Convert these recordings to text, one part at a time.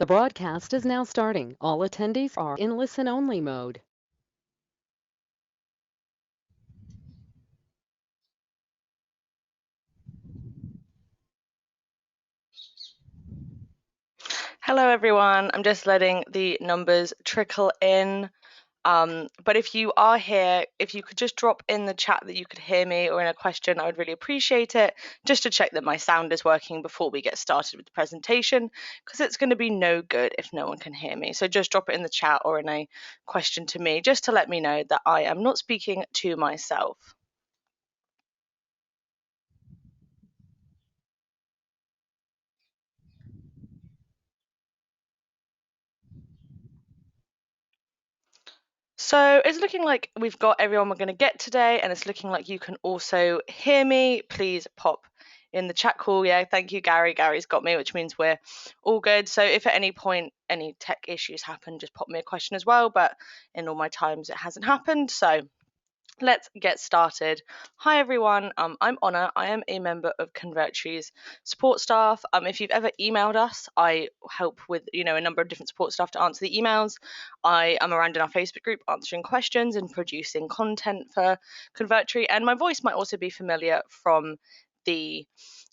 The broadcast is now starting. All attendees are in listen-only mode. Hello everyone, I'm just letting the numbers trickle in. But if you are here, if you could just drop in the chat that you could hear me or in a question, I would really appreciate it, just to check that my sound is working before we get started with the presentation, because it's going to be no good if no one can hear me. So just drop it in the chat or in a question to me, just to let me know that I am not speaking to myself. So it's looking like we've got everyone we're going to get today, and it's looking like you can also hear me. Please pop in the chat call. Yeah, thank you, Gary. Gary's got me, which means we're all good. So if at any point any tech issues happen, just pop me a question as well. But in all my times, it hasn't happened. So let's get started. Hi everyone, I'm Honor. I am a member of Convertry's support staff. If you've ever emailed us, I help with a number of different support staff to answer the emails. I am around in our Facebook group answering questions and producing content for Convertry, and my voice might also be familiar from the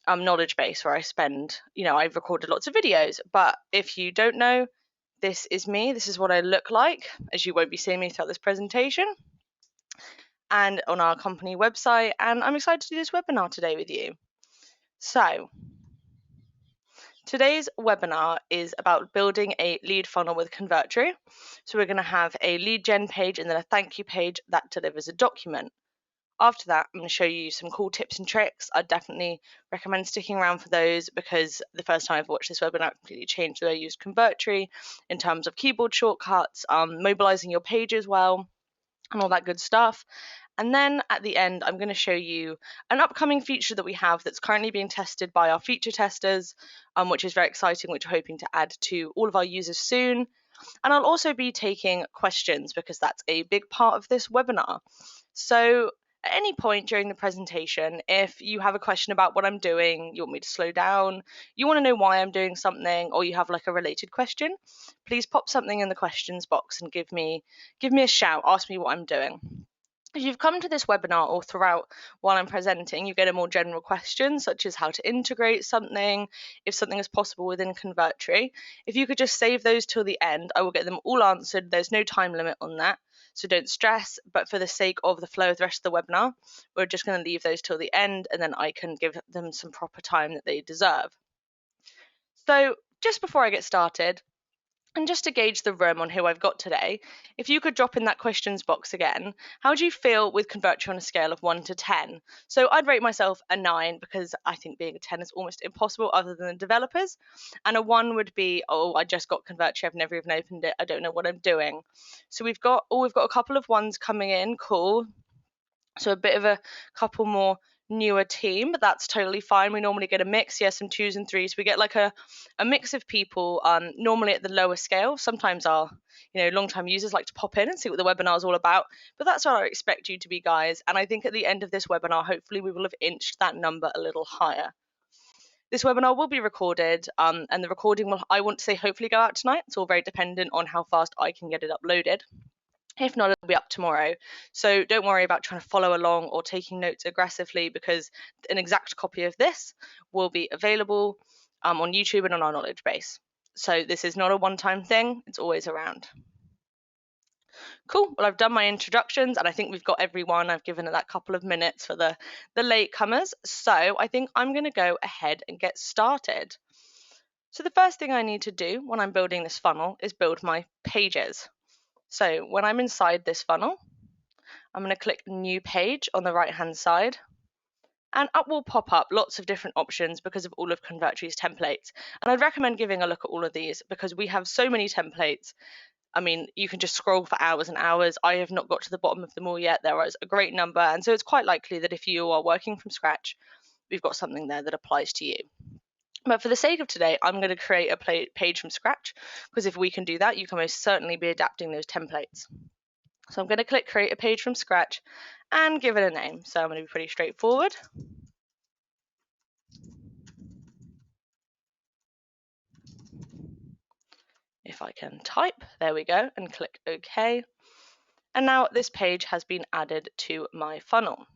knowledge base where I spend, I've recorded lots of videos. But if you don't know, this is me. This is what I look like, as you won't be seeing me throughout this presentation and on our company website, and I'm excited to do this webinar today with you. So today's webinar is about building a lead funnel with Convertry. So we're going to have a lead gen page and then a thank you page that delivers a document. After that, I'm going to show you some cool tips and tricks. I definitely recommend sticking around for those, because the first time I've watched this webinar, it completely changed the way I use Convertry in terms of keyboard shortcuts, mobilizing your page as well, and all that good stuff. And then at the end, I'm going to show you an upcoming feature that we have that's currently being tested by our feature testers, which is very exciting, which we're hoping to add to all of our users soon. And I'll also be taking questions, because that's a big part of this webinar. So at any point during the presentation, if you have a question about what I'm doing, you want me to slow down, you want to know why I'm doing something, or you have like a related question, please pop something in the questions box and give me a shout, ask me what I'm doing. If you've come to this webinar or throughout while I'm presenting, you get a more general question, such as how to integrate something, if something is possible within Convertry. If you could just save those till the end, I will get them all answered. There's no time limit on that, so don't stress. But for the sake of the flow of the rest of the webinar, we're just going to leave those till the end, and then I can give them some proper time that they deserve. So just before I get started, and just to gauge the room on who I've got today, if you could drop in that questions box again, how do you feel with Convertry on a scale of 1 to 10? So I'd rate myself a 9, because I think being a 10 is almost impossible other than the developers. And a 1 would be, oh, I just got Convertry, I've never even opened it, I don't know what I'm doing. So we've got a couple of 1s coming in, cool. So a bit of a couple more newer team, but that's totally fine. We normally get a mix, some 2s and 3s. We get like a mix of people, normally at the lower scale. Sometimes our long-time users like to pop in and see what the webinar is all about, but that's what I expect you to be, guys. And I think at the end of this webinar, hopefully we will have inched that number a little higher. This webinar will be recorded, and the recording will, I want to say, hopefully go out tonight. It's all very dependent on how fast I can get it uploaded. If not, it'll be up tomorrow. So don't worry about trying to follow along or taking notes aggressively, because an exact copy of this will be available on YouTube and on our knowledge base. So this is not a one-time thing, it's always around. Cool, well, I've done my introductions, and I think we've got everyone. I've given it that couple of minutes for the latecomers. So I think I'm going to go ahead and get started. So the first thing I need to do when I'm building this funnel is build my pages. So when I'm inside this funnel, I'm going to click New Page on the right-hand side, and up will pop up lots of different options because of all of Convertry's templates. And I'd recommend giving a look at all of these, because we have so many templates. I mean, you can just scroll for hours and hours. I have not got to the bottom of them all yet. There is a great number, and so it's quite likely that if you are working from scratch, we've got something there that applies to you. But for the sake of today, I'm going to create a page from scratch, because if we can do that, you can most certainly be adapting those templates. So I'm going to click Create a Page from Scratch and give it a name. So I'm going to be pretty straightforward. if I can type, there we go, and click OK. And now this page has been added to my funnel.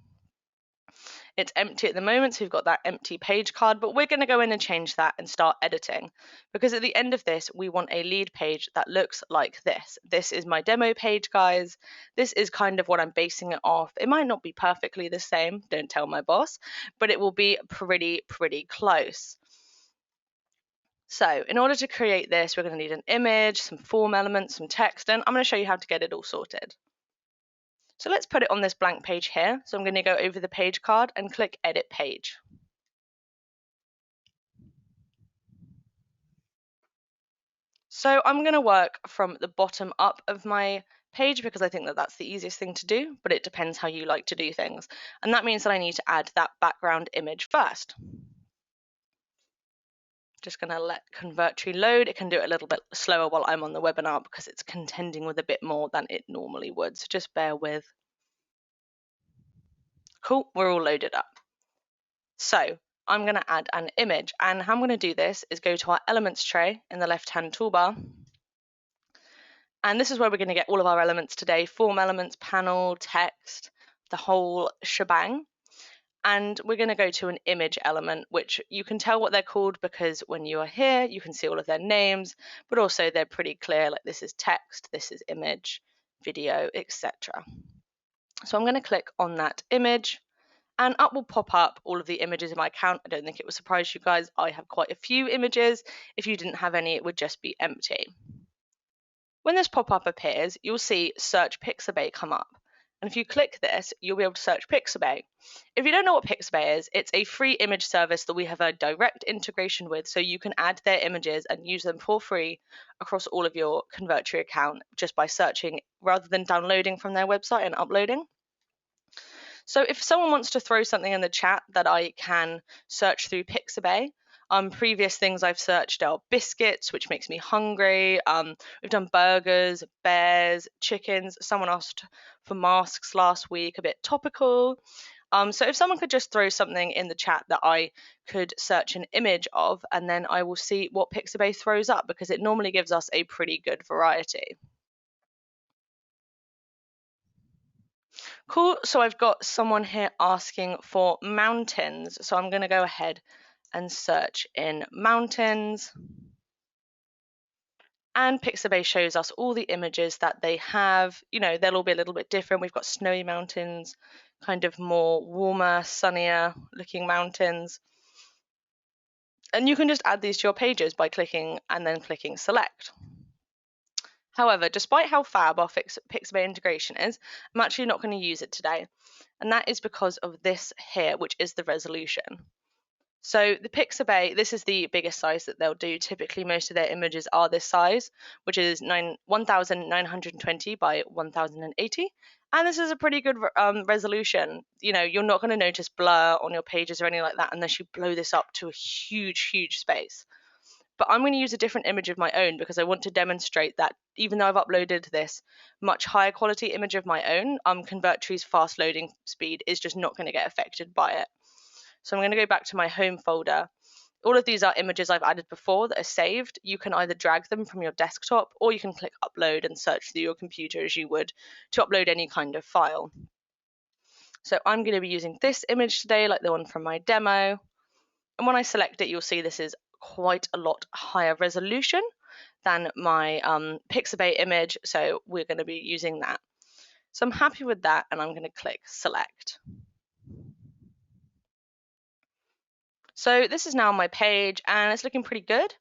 It's empty at the moment, so we've got that empty page card, but we're going to go in and change that and start editing, because at the end of this, we want a lead page that looks like this. This is my demo page, guys. This is kind of what I'm basing it off. It might not be perfectly the same, don't tell my boss, but it will be pretty close. So in order to create this, we're going to need an image, some form elements, some text, and I'm going to show you how to get it all sorted. So let's put it on this blank page here. So I'm going to go over the page card and click Edit Page. So I'm going to work from the bottom up of my page because I think that that's the easiest thing to do, but it depends how you like to do things. And that means that I need to add that background image first. Just going to let Convertri load. It can do it a little bit slower while I'm on the webinar because it's contending with a bit more than it normally would. So just bear with. Cool, we're all loaded up. So I'm going to add an image, and how I'm going to do this is go to our elements tray in the left-hand toolbar. And this is where we're going to get all of our elements today: form elements, panel, text, the whole shebang. And we're going to go to an image element, which you can tell what they're called because when you are here, you can see all of their names, but also they're pretty clear, like this is text, this is image, video, etc. So I'm going to click on that image, and up will pop up all of the images in my account. I don't think it will surprise you guys. I have quite a few images. If you didn't have any, it would just be empty. When this pop-up appears, you'll see Search Pixabay come up. And if you click this, you'll be able to search Pixabay. If you don't know what Pixabay is, it's a free image service that we have a direct integration with, so you can add their images and use them for free across all of your Convertry account just by searching rather than downloading from their website and uploading. So if someone wants to throw something in the chat that I can search through Pixabay, previous things I've searched are biscuits, which makes me hungry. We've done burgers, bears, chickens. Someone asked for masks last week, a bit topical. So if someone could just throw something in the chat that I could search an image of, and then I will see what Pixabay throws up, because it normally gives us a pretty good variety. Cool, so I've got someone here asking for mountains. So I'm going to go ahead and search in mountains. And Pixabay shows us all the images that they have. You know, they'll all be a little bit different. We've got snowy mountains, kind of more warmer, sunnier looking mountains. And you can just add these to your pages by clicking and then clicking select. However, despite how fab our Pixabay integration is, I'm actually not going to use it today. And that is because of this here, which is the resolution. So the Pixabay, this is the biggest size that they'll do. Typically, most of their images are this size, which is 1920 by 1080. And this is a pretty good resolution. You know, you're not going to notice blur on your pages or anything like that unless you blow this up to a huge space. But I'm going to use a different image of my own because I want to demonstrate that even though I've uploaded this much higher quality image of my own, Convertry's fast loading speed is just not going to get affected by it. So I'm going to go back to my home folder. All of these are images I've added before that are saved. You can either drag them from your desktop or you can click upload and search through your computer as you would to upload any kind of file. So I'm going to be using this image today, like the one from my demo. And when I select it, you'll see this is quite a lot higher resolution than my Pixabay image, so we're going to be using that. So I'm happy with that, and I'm going to click select. So this is now my page, and it's looking pretty good,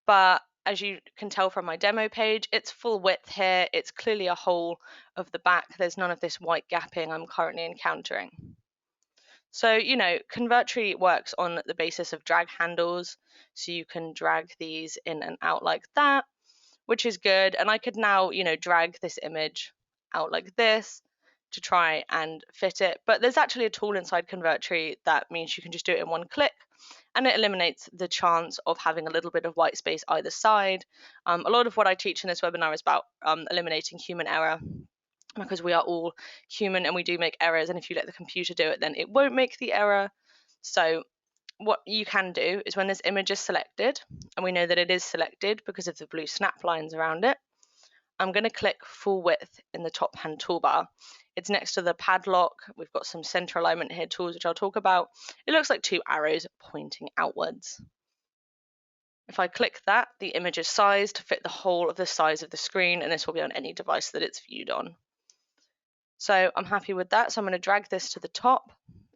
but as you can tell from my demo page, it's full width here. It's clearly a whole of the back. There's none of this white gapping I'm currently encountering. So, you know, Convertry works on the basis of drag handles. So you can drag these in and out like that, which is good. And I could now, you know, drag this image out like this to try and fit it. But there's actually a tool inside Convertry that means you can just do it in one click, and it eliminates the chance of having a little bit of white space either side. A lot of what I teach in this webinar is about eliminating human error, because we are all human and we do make errors, and if you let the computer do it, then it won't make the error. So what you can do is when this image is selected, and we know that it is selected because of the blue snap lines around it, I'm going to click full width in the top hand toolbar. It's next to the padlock. We've got some center alignment here tools, which I'll talk about. It looks like two arrows pointing outwards. If I click that, the image is sized to fit the whole of the size of the screen, and this will be on any device that it's viewed on. So I'm happy with that. So I'm going to drag this to the top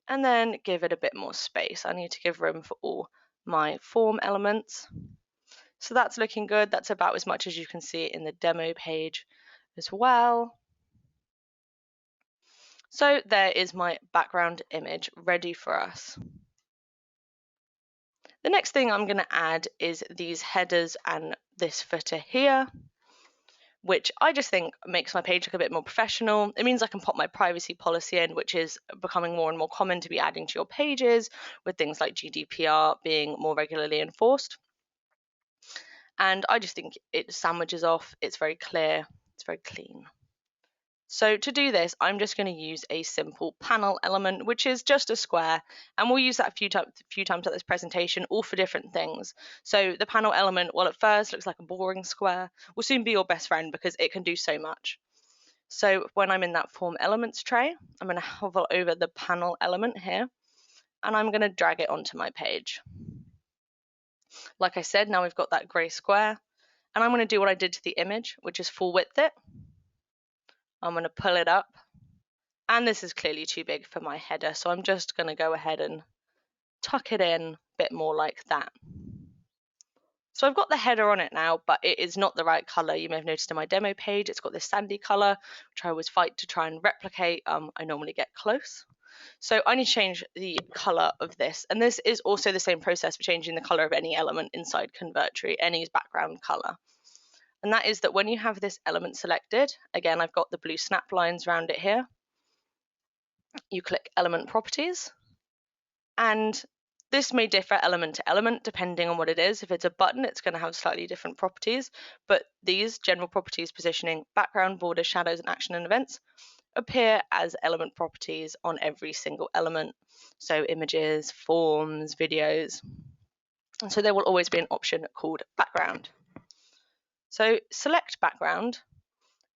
and then give it a bit more space. I need to give room for all my form elements. So that's looking good. That's about as much as you can see in the demo page as well. So there is my background image ready for us. The next thing I'm going to add is these headers and this footer here, which I just think makes my page look a bit more professional. It means I can pop my privacy policy in, which is becoming more and more common to be adding to your pages, with things like GDPR being more regularly enforced. And I just think it sandwiches off, it's very clear, it's very clean. So to do this, I'm just going to use a simple panel element, which is just a square, and we'll use that a few times at this presentation, all for different things. So the panel element, while at first looks like a boring square, will soon be your best friend because it can do so much. So when I'm in that form elements tray, I'm going to hover over the panel element here, and I'm going to drag it onto my page. Like I said, now we've got that grey square, and I'm going to do what I did to the image, which is full width it. I'm going to pull it up, and this is clearly too big for my header, so I'm just going to go ahead and tuck it in a bit more like that. So I've got the header on it now, but it is not the right color. You may have noticed in my demo page, it's got this sandy color, which I always fight to try and replicate. I normally get close. So I need to change the color of this. And this is also the same process for changing the color of any element inside Convertry, any background color. And that is that when you have this element selected, again, I've got the blue snap lines around it here. You click element properties, and this may differ element to element depending on what it is. If it's a button, it's going to have slightly different properties, but these general properties, positioning, background, border, shadows, and action and events appear as element properties on every single element. So images, forms, videos. And so there will always be an option called background. So select background,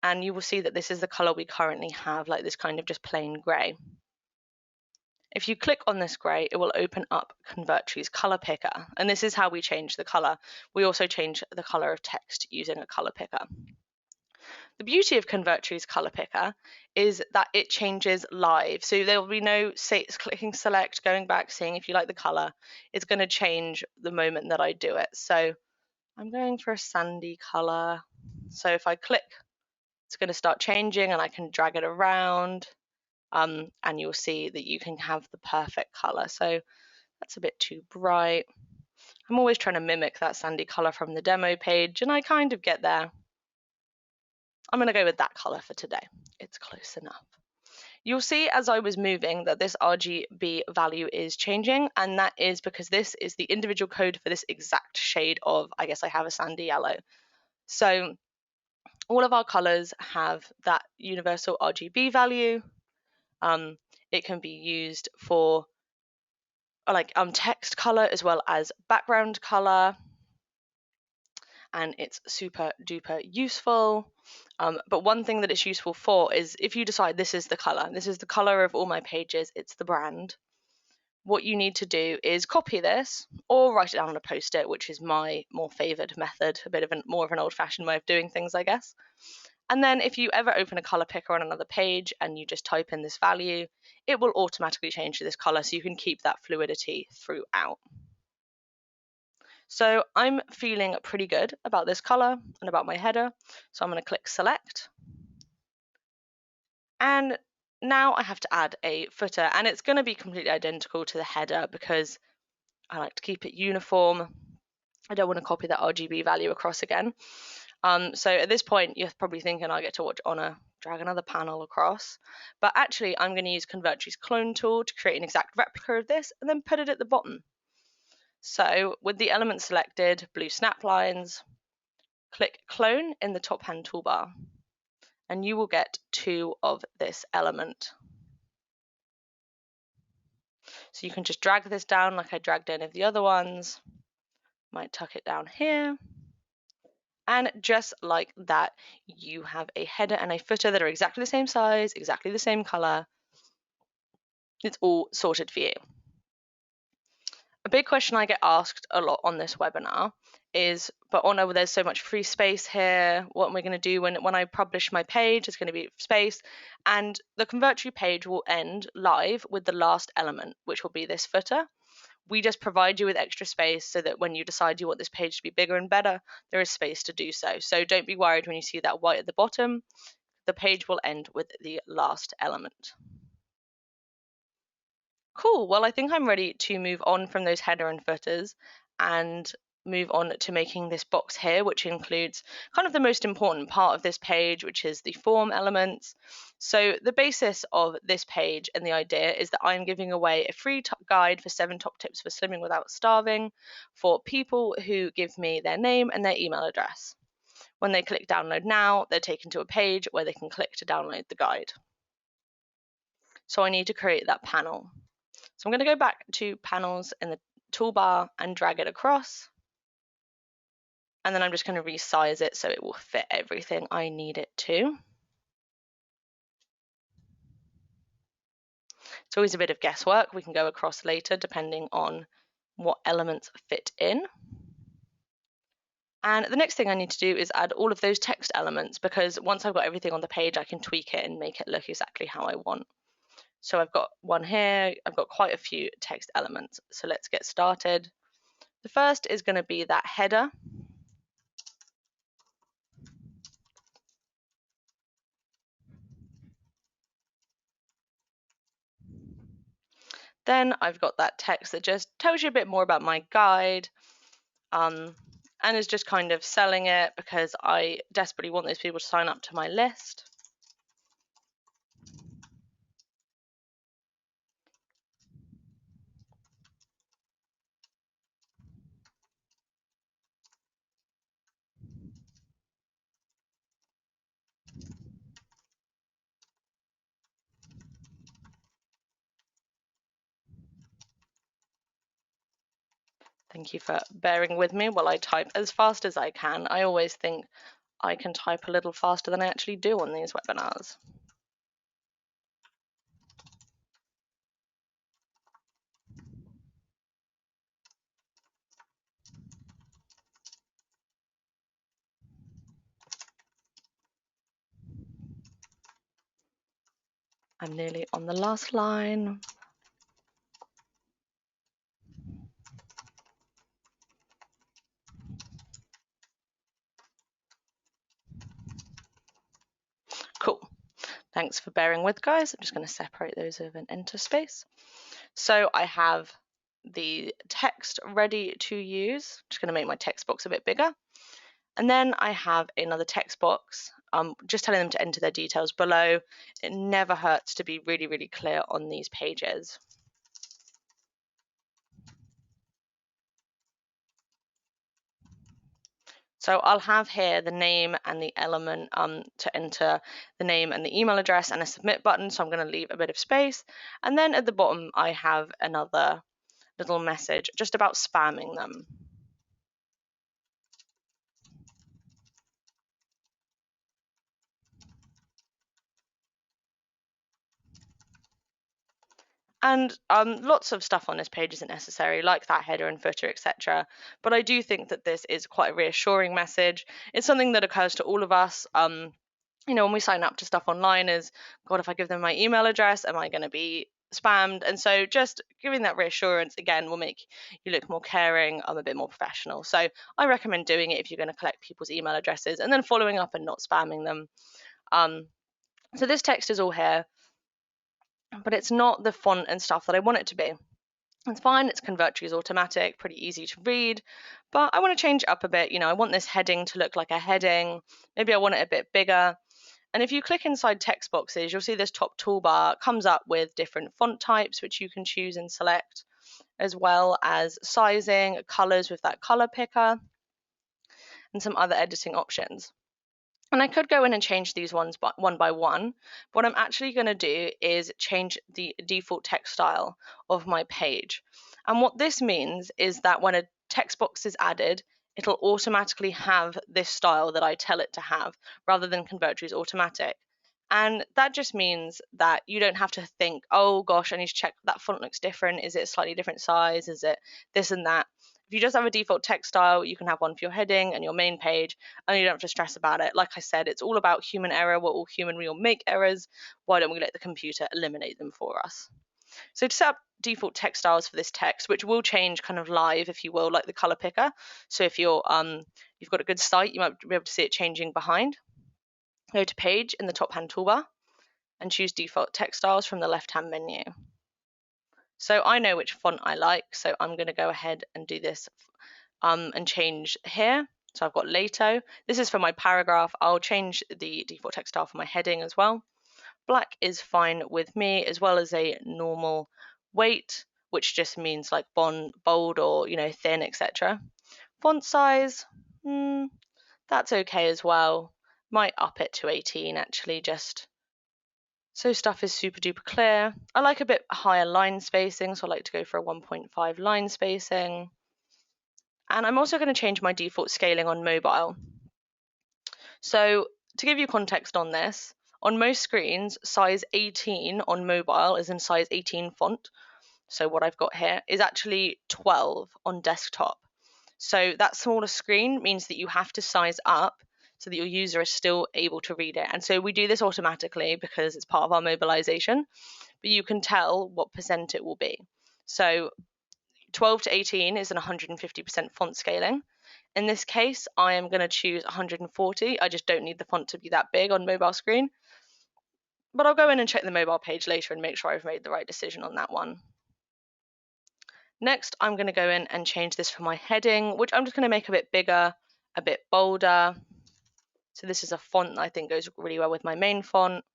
and you will see that this is the color we currently have, like this kind of just plain gray. If you click on this grey, it will open up Convertry's color picker, and this is how we change the color. We also change the color of text using a color picker. The beauty of Convertry's color picker is that it changes live, so there will be no clicking select, going back, seeing if you like the color. It's going to change the moment that I do it. So I'm going for a sandy color. So if I click, it's going to start changing, and I can drag it around. And you'll see that you can have the perfect color. So that's a bit too bright. I'm always trying to mimic that sandy color from the demo page, and I kind of get there. I'm going to go with that color for today. It's close enough. You'll see as I was moving that this RGB value is changing, and that is because this is the individual code for this exact shade of, I guess I have a sandy yellow. So all of our colors have that universal RGB value. It can be used for like text color as well as background color, and it's super duper useful. But one thing that it's useful for is if you decide this is the color of all my pages, it's the brand. What you need to do is copy this or write it down on a post-it, which is my more favored method, a bit of more of an old-fashioned way of doing things, I guess. And then if you ever open a color picker on another page and you just type in this value, it will automatically change to this color, so you can keep that fluidity throughout. So I'm feeling pretty good about this color and about my header. So I'm going to click select. And now I have to add a footer, and it's going to be completely identical to the header because I like to keep it uniform. I don't want to copy that RGB value across again. So at this point, you're probably thinking I get to watch Honor drag another panel across. But actually, I'm going to use Convertry's clone tool to create an exact replica of this and then put it at the bottom. So with the element selected, blue snap lines, click clone in the top hand toolbar, and you will get 2 of this element. So you can just drag this down like I dragged any of the other ones. Might tuck it down here. And just like that, you have a header and a footer that are exactly the same size, exactly the same color. It's all sorted for you. A big question I get asked a lot on this webinar is, but oh no, there's so much free space here. What am I going to do when I publish my page? It's going to be space. And the Convertry page will end live with the last element, which will be this footer. We just provide you with extra space so that when you decide you want this page to be bigger and better, there is space to do so. So don't be worried when you see that white at the bottom. The page will end with the last element. Cool. Well, I think I'm ready to move on from those header and footers and move on to making this box here, which includes kind of the most important part of this page, which is the form elements. So the basis of this page and the idea is that I'm giving away a free guide for 7 top tips for slimming without starving for people who give me their name and their email address. When they click download now, they're taken to a page where they can click to download the guide. So I need to create that panel. So I'm going to go back to panels in the toolbar and drag it across. And then I'm just going to resize it so it will fit everything I need it to. It's always a bit of guesswork. We can go across later depending on what elements fit in. And the next thing I need to do is add all of those text elements, because once I've got everything on the page, I can tweak it and make it look exactly how I want. So I've got one here. I've got quite a few text elements. So let's get started. The first is going to be that header. Then I've got that text that just tells you a bit more about my guide, and is just kind of selling it because I desperately want those people to sign up to my list. Thank you for bearing with me while I type as fast as I can. I always think I can type a little faster than I actually do on these webinars. I'm nearly on the last line. Cool. Thanks for bearing with, guys. I'm just going to separate those with an enter space. So I have the text ready to use. I'm just going to make my text box a bit bigger. And then I have another text box, just telling them to enter their details below. It never hurts to be really, really clear on these pages. So I'll have here the name and the element to enter the name and the email address and a submit button. So I'm going to leave a bit of space. And then at the bottom, I have another little message just about spamming them. And lots of stuff on this page isn't necessary, like that header and footer, etc. But I do think that this is quite a reassuring message. It's something that occurs to all of us. You know, when we sign up to stuff online, is, God, if I give them my email address, am I going to be spammed? And so just giving that reassurance, again, will make you look more caring, a bit more professional. So I recommend doing it if you're going to collect people's email addresses and then following up and not spamming them. So this text is all here, but it's not the font and stuff that I want it to be. It's fine, it's Convertri is automatic, pretty easy to read, but I want to change it up a bit. You know, I want this heading to look like a heading. Maybe I want it a bit bigger. And if you click inside text boxes, you'll see this top toolbar comes up with different font types, which you can choose and select, as well as sizing, colors with that color picker, and some other editing options. And I could go in and change these ones one by one. What I'm actually going to do is change the default text style of my page. And what this means is that when a text box is added, it'll automatically have this style that I tell it to have, rather than Convertry's automatic. And that just means that you don't have to think, oh gosh, I need to check that font looks different. Is it a slightly different size? Is it this and that? If you just have a default text style, you can have one for your heading and your main page, and you don't have to stress about it. Like I said, it's all about human error. We're all human, we all make errors. Why don't we let the computer eliminate them for us? So to set up default text styles for this text, which will change kind of live, if you will, like the color picker. So if you've got a good site, you might be able to see it changing behind. Go to Page in the top-hand toolbar and choose Default Text Styles from the left-hand menu. So I know which font I like, so I'm going to go ahead and do this and change here. So I've got Lato. This is for my paragraph. I'll change the default text style for my heading as well. Black is fine with me, as well as a normal weight, which just means like bold or thin, etc. Font size, that's okay as well. Might up it to 18 actually, just so stuff is super duper clear. I like a bit higher line spacing, so I like to go for a 1.5 line spacing. And I'm also going to change my default scaling on mobile. So to give you context on this, on most screens, size 18 on mobile is in size 18 font. So what I've got here is actually 12 on desktop. So that smaller screen means that you have to size up so that your user is still able to read it. And so we do this automatically because it's part of our mobilization, but you can tell what percent it will be. So 12 to 18 is an 150% font scaling. In this case, I am going to choose 140. I just don't need the font to be that big on mobile screen. But I'll go in and check the mobile page later and make sure I've made the right decision on that one. Next, I'm going to go in and change this for my heading, which I'm just going to make a bit bigger, a bit bolder. So this is a font that I think goes really well with my main font.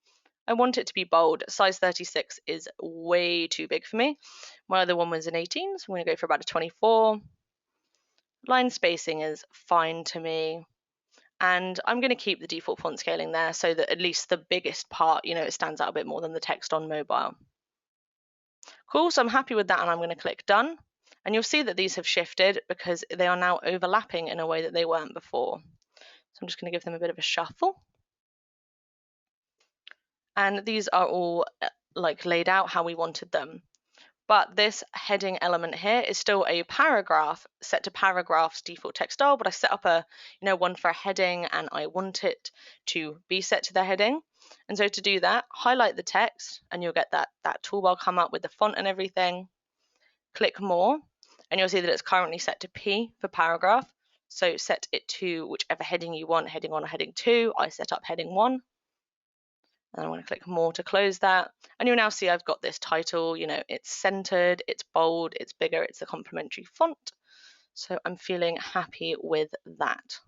I want it to be bold. Size 36 is way too big for me. My other one was an 18, so I'm going to go for about a 24. Line spacing is fine to me. And I'm going to keep the default font scaling there so that at least the biggest part, it stands out a bit more than the text on mobile. Cool, so I'm happy with that and I'm going to click done. And you'll see that these have shifted because they are now overlapping in a way that they weren't before. So I'm just going to give them a bit of a shuffle. And these are all like laid out how we wanted them. But this heading element here is still a paragraph set to paragraph's default text style, but I set up a one for a heading and I want it to be set to the heading. And so to do that, highlight the text and you'll get that toolbar come up with the font and everything. Click more and you'll see that it's currently set to P for paragraph. So set it to whichever heading you want, heading 1 or heading 2. I set up heading 1. And I'm going to click more to close that. And you'll now see I've got this title, it's centered, it's bold, it's bigger, it's the complementary font. So I'm feeling happy with that.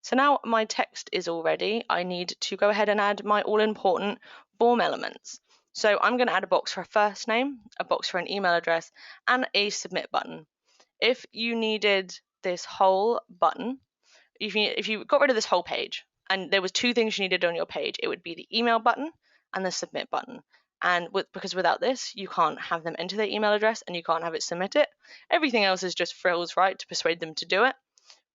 So now my text is all ready. I need to go ahead and add my all-important form elements. So I'm going to add a box for a first name, a box for an email address, and a submit button. If you needed this whole button, if you got rid of this whole page, and there was 2 things you needed on your page, it would be the email button and the submit button. And because without this, you can't have them enter their email address and you can't have it submit it. Everything else is just frills, right, to persuade them to do it.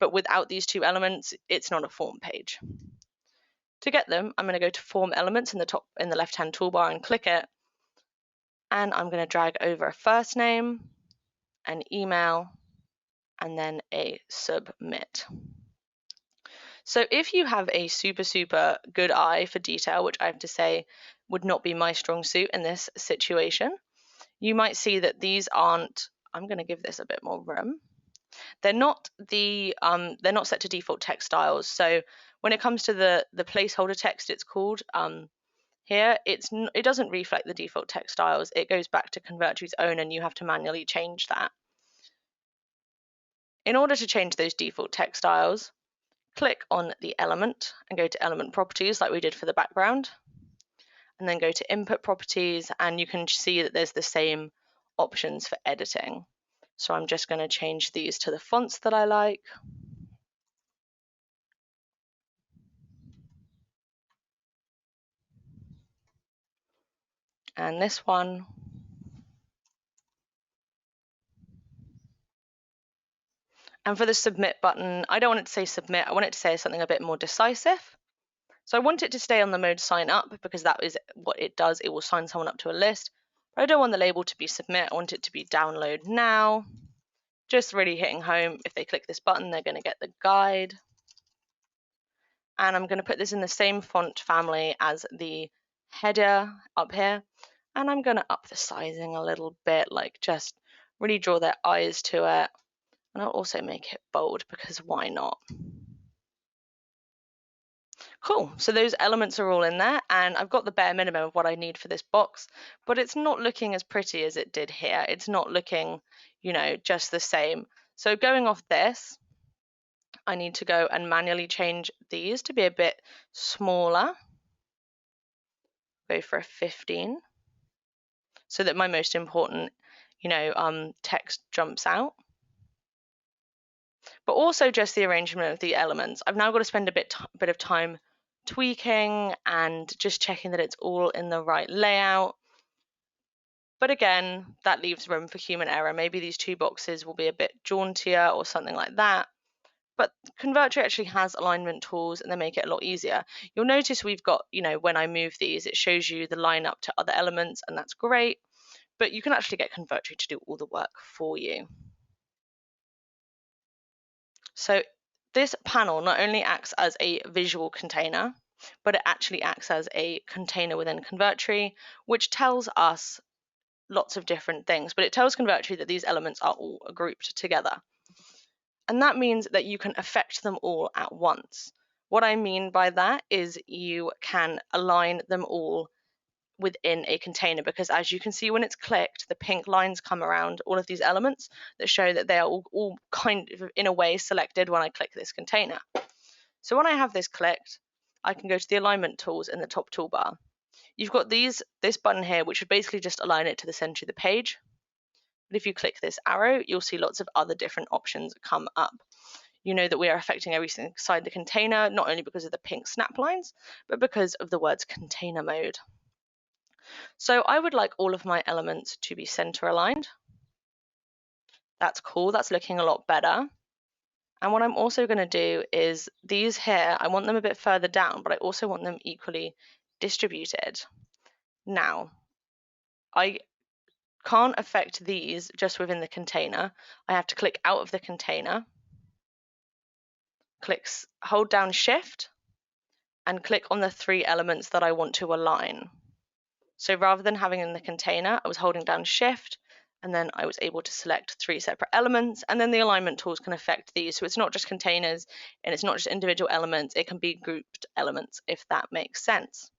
But without these 2 elements, it's not a form page. To get them, I'm going to go to Form Elements in the left-hand toolbar and click it. And I'm going to drag over a first name, an email, and then a submit. So if you have a super good eye for detail, which I have to say would not be my strong suit in this situation, you might see that these aren't, I'm going to give this a bit more room. They're not set to default text styles. So when it comes to the placeholder text, it's called here, it doesn't reflect the default text styles. It goes back to Convertry's own and you have to manually change that. In order to change those default text styles, click on the element and go to element properties like we did for the background, and then go to input properties and you can see that there's the same options for editing. So I'm just going to change these to the fonts that I like. and this one. And for the submit button, I don't want it to say submit, I want it to say something a bit more decisive. So I want it to stay on the mode sign up because that is what it does. It will sign someone up to a list. But I don't want the label to be submit. I want it to be download now. Just really hitting home. If they click this button, they're going to get the guide. And I'm going to put this in the same font family as the header up here. And I'm going to up the sizing a little bit, like just really draw their eyes to it. And I'll also make it bold because why not? Cool, so those elements are all in there, and I've got the bare minimum of what I need for this box, but it's not looking as pretty as it did here. It's not looking, just the same. So going off this, I need to go and manually change these to be a bit smaller. Go for a 15, so that my most important, text jumps out. But also just the arrangement of the elements. I've now got to spend a bit of time tweaking and just checking that it's all in the right layout. But again, that leaves room for human error. Maybe these two boxes will be a bit jauntier or something like that. But Convertri actually has alignment tools and they make it a lot easier. You'll notice we've got, when I move these, it shows you the line up to other elements, and that's great. But you can actually get Convertri to do all the work for you. So this panel not only acts as a visual container, but it actually acts as a container within Convertri, which tells us lots of different things. But it tells Convertri that these elements are all grouped together. And that means that you can affect them all at once. What I mean by that is you can align them all within a container, because as you can see when it's clicked, the pink lines come around all of these elements that show that they are all kind of in a way selected when I click this container. So when I have this clicked, I can go to the alignment tools in the top toolbar. You've got this button here, which would basically just align it to the center of the page. But if you click this arrow, you'll see lots of other different options come up. You know that we are affecting everything inside the container, not only because of the pink snap lines, but because of the words container mode. So I would like all of my elements to be center aligned. That's cool, that's looking a lot better. And what I'm also going to do is these here, I want them a bit further down, but I also want them equally distributed. Now, I can't affect these just within the container. I have to click out of the container, hold down Shift, and click on the 3 elements that I want to align. So rather than having in the container, I was holding down Shift, and then I was able to select 3 separate elements, and then the alignment tools can affect these. So it's not just containers, and it's not just individual elements, it can be grouped elements, if that makes sense.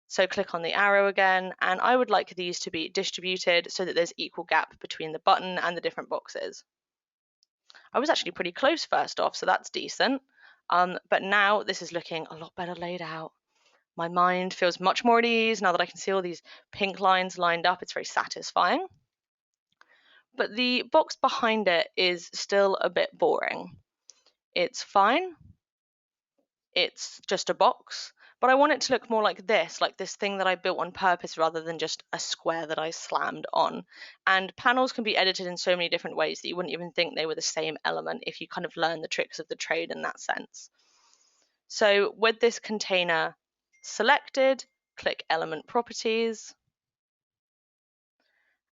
So click on the arrow again, and I would like these to be distributed so that there's equal gap between the button and the different boxes. I was actually pretty close first off, so that's decent. But now this is looking a lot better laid out. My mind feels much more at ease now that I can see all these pink lines lined up. It's very satisfying. But the box behind it is still a bit boring. It's fine. It's just a box. But I want it to look more like this thing that I built on purpose rather than just a square that I slammed on. And panels can be edited in so many different ways that you wouldn't even think they were the same element if you kind of learn the tricks of the trade in that sense. So with this container selected, click Element Properties.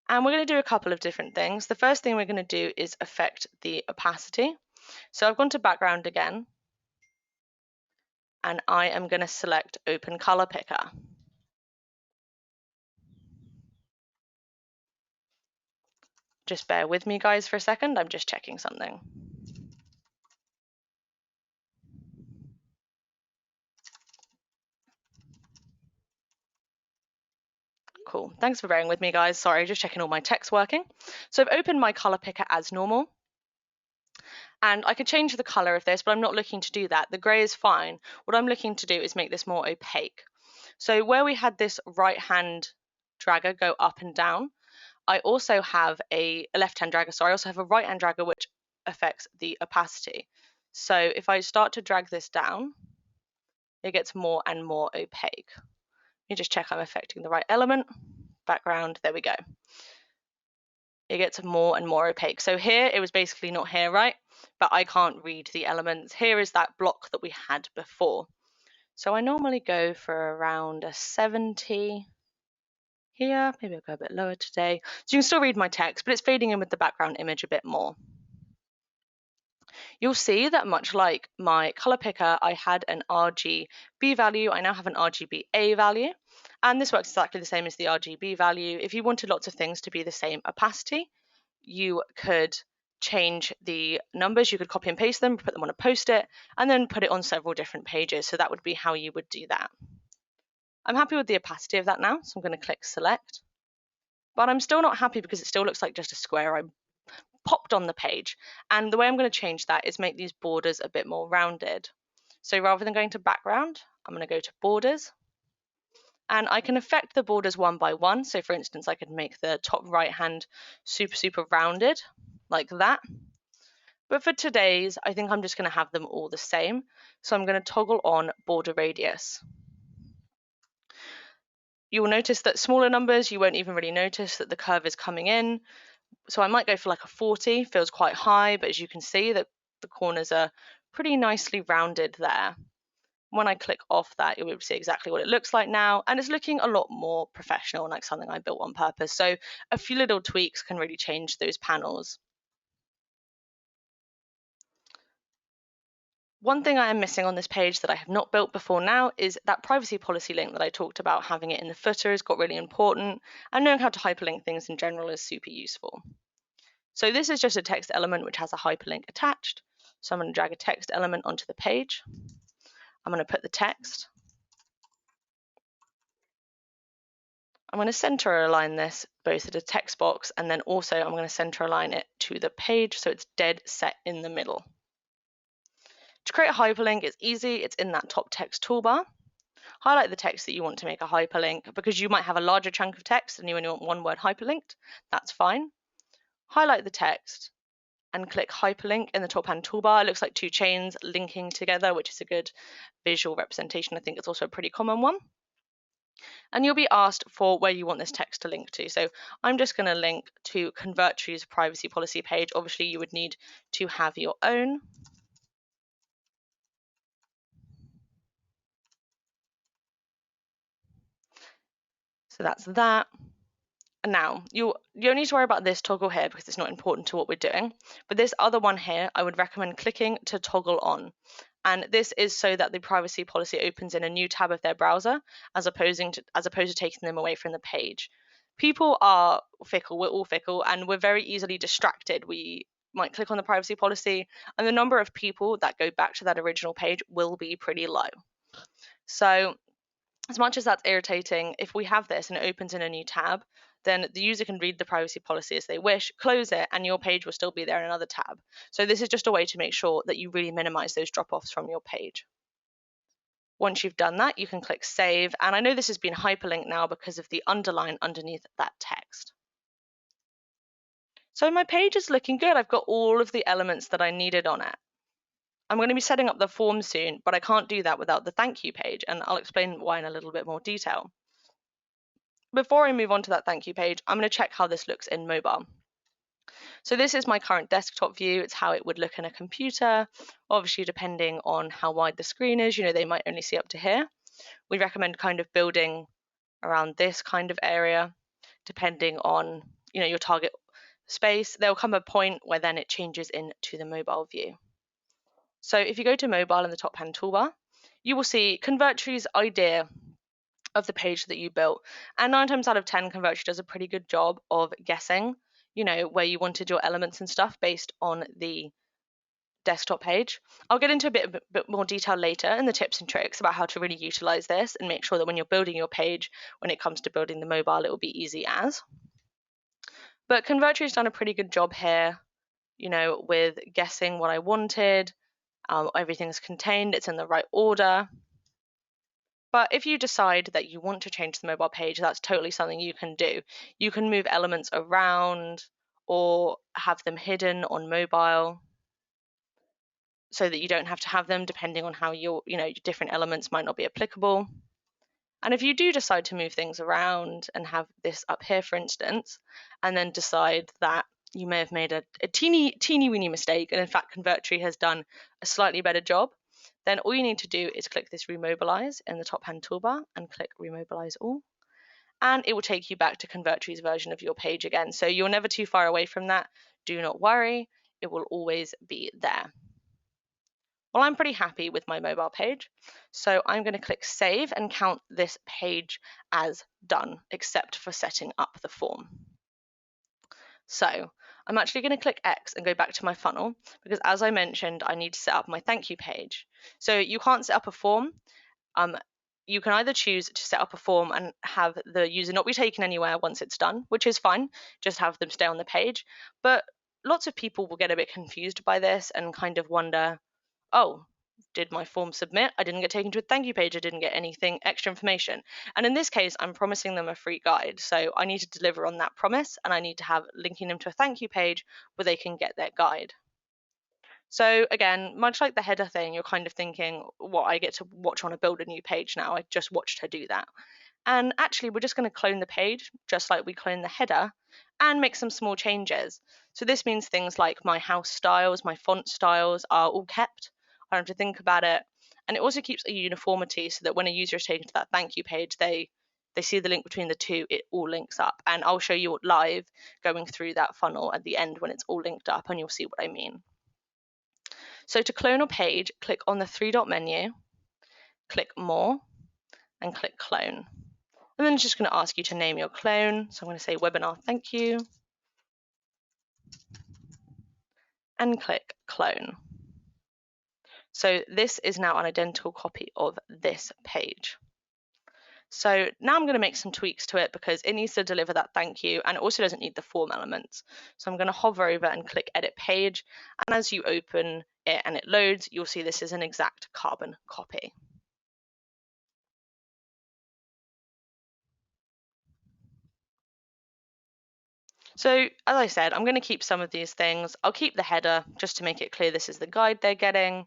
And we're going to do a couple of different things. The first thing we're going to do is affect the opacity. So I've gone to background again, and I am going to select Open Color Picker. Just bear with me, guys, for a second. I'm just checking something. Cool. Thanks for bearing with me, guys. Sorry, just checking all my text working. So I've opened my color picker as normal. And I could change the color of this, but I'm not looking to do that. The gray is fine. What I'm looking to do is make this more opaque. So where we had this right-hand dragger go up and down, I also have a left-hand dragger. So I also have a right-hand dragger which affects the opacity. So if I start to drag this down, it gets more and more opaque. You just check I'm affecting the right element. Background, there we go. It gets more and more opaque. So here it was basically not here, right? But I can't read the elements. Here is that block that we had before. So I normally go for around a 70 here. Maybe I'll go a bit lower today. So you can still read my text, but it's fading in with the background image a bit more. You'll see that much like my color picker, I had an RGB value. I now have an RGBA value. And this works exactly the same as the RGB value. If you wanted lots of things to be the same opacity, you could change the numbers. You could copy and paste them, put them on a post-it, and then put it on several different pages. So that would be how you would do that. I'm happy with the opacity of that now, so I'm going to click select. But I'm still not happy because it still looks like just a square I popped on the page. And the way I'm going to change that is make these borders a bit more rounded. So rather than going to background, I'm going to go to borders. And I can affect the borders one by one. So for instance, I could make the top right hand super rounded like that. But for today's, I think I'm just going to have them all the same. So I'm going to toggle on border radius. You will notice that smaller numbers, you won't even really notice that the curve is coming in. So I might go for like a 40, feels quite high, but as you can see that the corners are pretty nicely rounded there. When I click off that, you'll be able to see exactly what it looks like now, and it's looking a lot more professional, like something I built on purpose. So a few little tweaks can really change those panels. One thing I am missing on this page that I have not built before now is that privacy policy link that I talked about. Having it in the footer has got really important, and knowing how to hyperlink things in general is super useful. So this is just a text element which has a hyperlink attached. So I'm going to drag a text element onto the page. I'm going to put the text. I'm going to center align this both at a text box, and then also I'm going to center align it to the page so it's dead set in the middle. To create a hyperlink, it's easy. It's in that top text toolbar. Highlight the text that you want to make a hyperlink, because you might have a larger chunk of text and you only want one word hyperlinked. That's fine. Highlight the text and click hyperlink in the top hand toolbar. It looks like two chains linking together, which is a good visual representation. I think it's also a pretty common one. And you'll be asked for where you want this text to link to. So I'm just going to link to Convertry's privacy policy page. Obviously, you would need to have your own. So that's that. Now, you don't need to worry about this toggle here because it's not important to what we're doing. But this other one here, I would recommend clicking to toggle on. And this is so that the privacy policy opens in a new tab of their browser, as opposed to taking them away from the page. People are fickle, we're all fickle, and we're very easily distracted. We might click on the privacy policy, and the number of people that go back to that original page will be pretty low. So as much as that's irritating, if we have this and it opens in a new tab, then the user can read the privacy policy as they wish, close it, and your page will still be there in another tab. So this is just a way to make sure that you really minimize those drop-offs from your page. Once you've done that, you can click save. And I know this has been hyperlinked now because of the underline underneath that text. So my page is looking good. I've got all of the elements that I needed on it. I'm going to be setting up the form soon, but I can't do that without the thank you page, and I'll explain why in a little bit more detail. Before I move on to that thank you page, I'm going to check how this looks in mobile. So this is my current desktop view. It's how it would look in a computer. Obviously, depending on how wide the screen is, they might only see up to here. We recommend kind of building around this kind of area, depending on, your target space. There'll come a point where then it changes into the mobile view. So if you go to mobile in the top hand toolbar, you will see Convertry's idea of the page that you built. And 9 times out of 10, Convertry does a pretty good job of guessing, where you wanted your elements and stuff based on the desktop page. I'll get into a bit more detail later in the tips and tricks about how to really utilize this and make sure that when you're building your page, when it comes to building the mobile, it will be easy as. But Convertry has done a pretty good job here, with guessing what I wanted. Everything's contained, it's in the right order. But if you decide that you want to change the mobile page, that's totally something you can do. You can move elements around or have them hidden on mobile so that you don't have to have them, depending on how your different elements might not be applicable. And if you do decide to move things around and have this up here, for instance, and then decide that you may have made a teeny weeny mistake, and in fact Convertry has done a slightly better job, then all you need to do is click this remobilize in the top hand toolbar and click remobilize all, and it will take you back to Convertry's version of your page again. So you're never too far away from that. Do not worry, it will always be there. Well, I'm pretty happy with my mobile page, so I'm going to click save and count this page as done, except for setting up the form. So I'm actually going to click X and go back to my funnel, because as I mentioned, I need to set up my thank you page. So you can't set up a form. You can either choose to set up a form and have the user not be taken anywhere once it's done, which is fine, just have them stay on the page. But lots of people will get a bit confused by this and kind of wonder, oh, did my form submit? I didn't get taken to a thank you page. I didn't get anything extra information. And in this case, I'm promising them a free guide. So I need to deliver on that promise, and I need to have linking them to a thank you page where they can get their guide. So again, much like the header thing, you're kind of thinking, what, I get to watch on a build a new page now. I just watched her do that. And actually, we're just going to clone the page, just like we clone the header, and make some small changes. So this means things like my house styles, my font styles are all kept. I don't have to think about it. And it also keeps a uniformity so that when a user is taken to that thank you page, they see the link between the two, it all links up. And I'll show you live going through that funnel at the end when it's all linked up, and you'll see what I mean. So to clone a page, click on the three-dot menu, click More, and click Clone. And then it's just going to ask you to name your clone. So I'm going to say webinar thank you, and click Clone. So this is now an identical copy of this page. So now I'm going to make some tweaks to it because it needs to deliver that thank you, and it also doesn't need the form elements. So I'm going to hover over and click Edit Page, and as you open it and it loads, you'll see this is an exact carbon copy. So as I said, I'm going to keep some of these things. I'll keep the header just to make it clear this is the guide they're getting.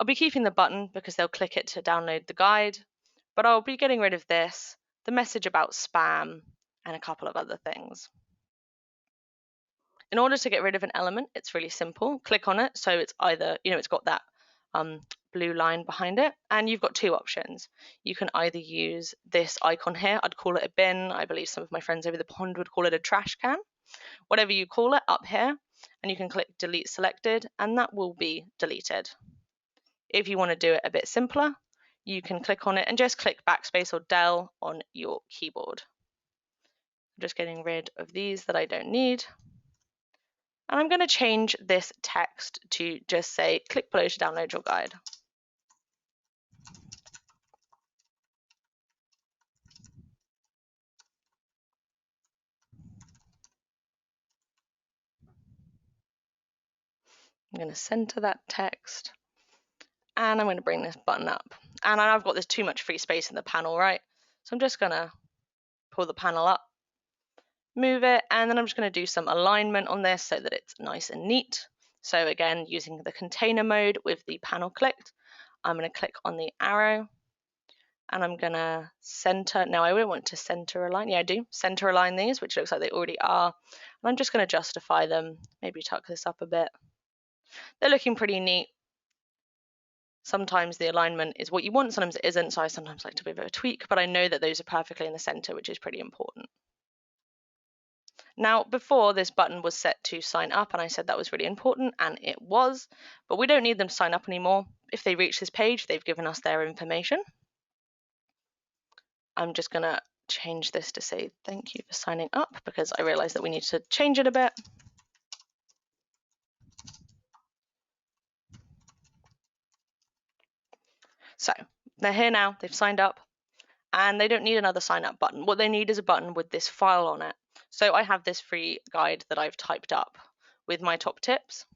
I'll be keeping the button because they'll click it to download the guide, but I'll be getting rid of this, the message about spam, and a couple of other things. In order to get rid of an element, it's really simple. Click on it, so it's either, it's got that blue line behind it, and you've got two options. You can either use this icon here, I'd call it a bin, I believe some of my friends over the pond would call it a trash can, whatever you call it up here, and you can click delete selected, and that will be deleted. If you want to do it a bit simpler, you can click on it and just click backspace or del on your keyboard. I'm just getting rid of these that I don't need. And I'm going to change this text to just say, click below to download your guide. I'm going to center that text, and I'm going to bring this button up. And I've got this too much free space in the panel, right? So I'm just going to pull the panel up, move it, and then I'm just going to do some alignment on this so that it's nice and neat. So again, using the container mode with the panel clicked, I'm going to click on the arrow, and I'm going to center. Now I would want to center align. Yeah, I do. Center align these, which looks like they already are. And I'm just going to justify them, maybe tuck this up a bit. They're looking pretty neat. Sometimes the alignment is what you want, sometimes it isn't, so I sometimes like to give it a tweak, but I know that those are perfectly in the center, which is pretty important. Now, before, this button was set to sign up, and I said that was really important, and it was, but we don't need them to sign up anymore. If they reach this page, they've given us their information. I'm just going to change this to say thank you for signing up, because I realize that we need to change it a bit. So they're here now, they've signed up, and they don't need another sign up button. What they need is a button with this file on it. So I have this free guide that I've typed up with my top tips.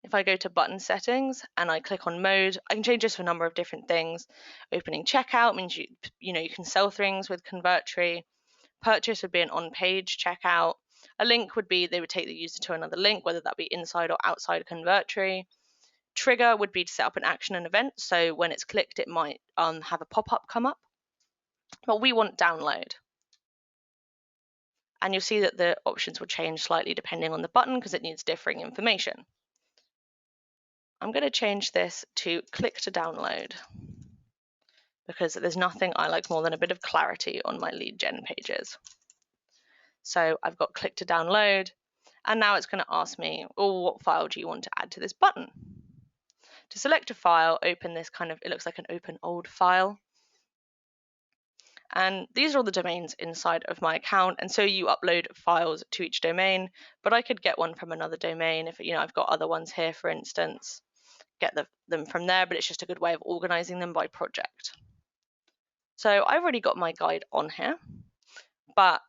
If I go to button settings and I click on mode, I can change this for a number of different things. Opening checkout means you can sell things with Convertry. Purchase would be an on-page checkout. A link would be they would take the user to another link, whether that be inside or outside Convertry. Trigger would be to set up an action and event. So when it's clicked, it might have a pop-up come up. but we want download. And you'll see that the options will change slightly depending on the button because it needs differing information. I'm going to change this to click to download because there's nothing I like more than a bit of clarity on my lead gen pages. So I've got click to download, and now it's going to ask me, oh, what file do you want to add to this button? To select a file, open this it looks like an open old file. And these are all the domains inside of my account, and so you upload files to each domain, but I could get one from another domain if I've got other ones here, for instance, get them from there, but it's just a good way of organizing them by project. So I've already got my guide on here, but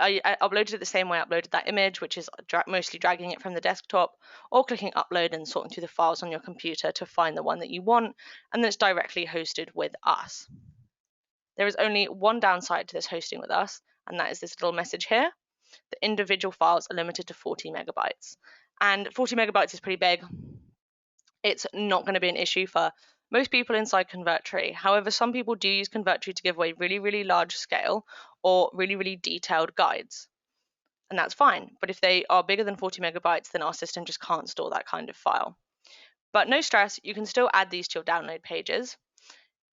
I uploaded it the same way I uploaded that image, which is mostly dragging it from the desktop or clicking upload and sorting through the files on your computer to find the one that you want, and then it's directly hosted with us. There is only one downside to this hosting with us, and that is this little message here. The individual files are limited to 40 megabytes. And 40 megabytes is pretty big. It's not going to be an issue for most people inside Convertry. However, some people do use Convertry to give away really, really large scale or really, really detailed guides. And that's fine. But if they are bigger than 40 megabytes, then our system just can't store that kind of file. But no stress, you can still add these to your download pages.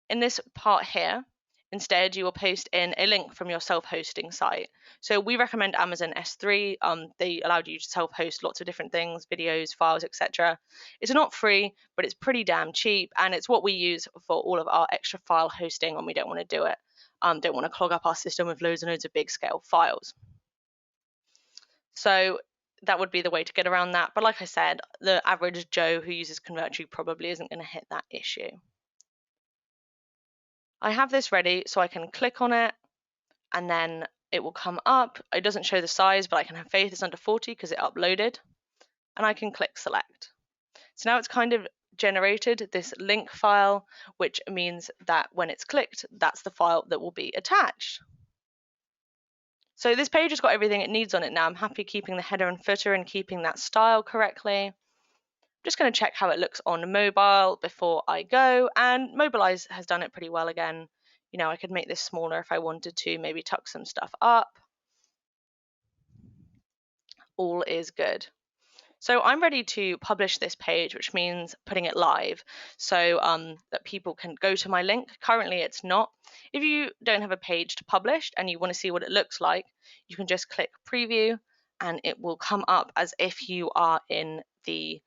In this part here, instead, you will paste in a link from your self-hosting site. So we recommend Amazon S3. They allowed you to self-host lots of different things, videos, files, etc. It's not free, but it's pretty damn cheap, and it's what we use for all of our extra file hosting when we don't want to do it. Don't want to clog up our system with loads and loads of big scale files. So that would be the way to get around that. But like I said, the average Joe who uses Convertry probably isn't going to hit that issue. I have this ready, so I can click on it and then it will come up. It doesn't show the size, but I can have faith it's under 40 because it uploaded, and I can click select. So now it's kind of generated this link file, which means that when it's clicked, that's the file that will be attached. So this page has got everything it needs on it now. I'm happy keeping the header and footer and keeping that style correctly. I'm just going to check how it looks on mobile before I go, and Mobilize has done it pretty well again. I could make this smaller if I wanted to, maybe tuck some stuff up. All is good. So I'm ready to publish this page, which means putting it live so that people can go to my link. Currently, it's not. If you don't have a page to publish and you want to see what it looks like, you can just click preview and it will come up as if you are in the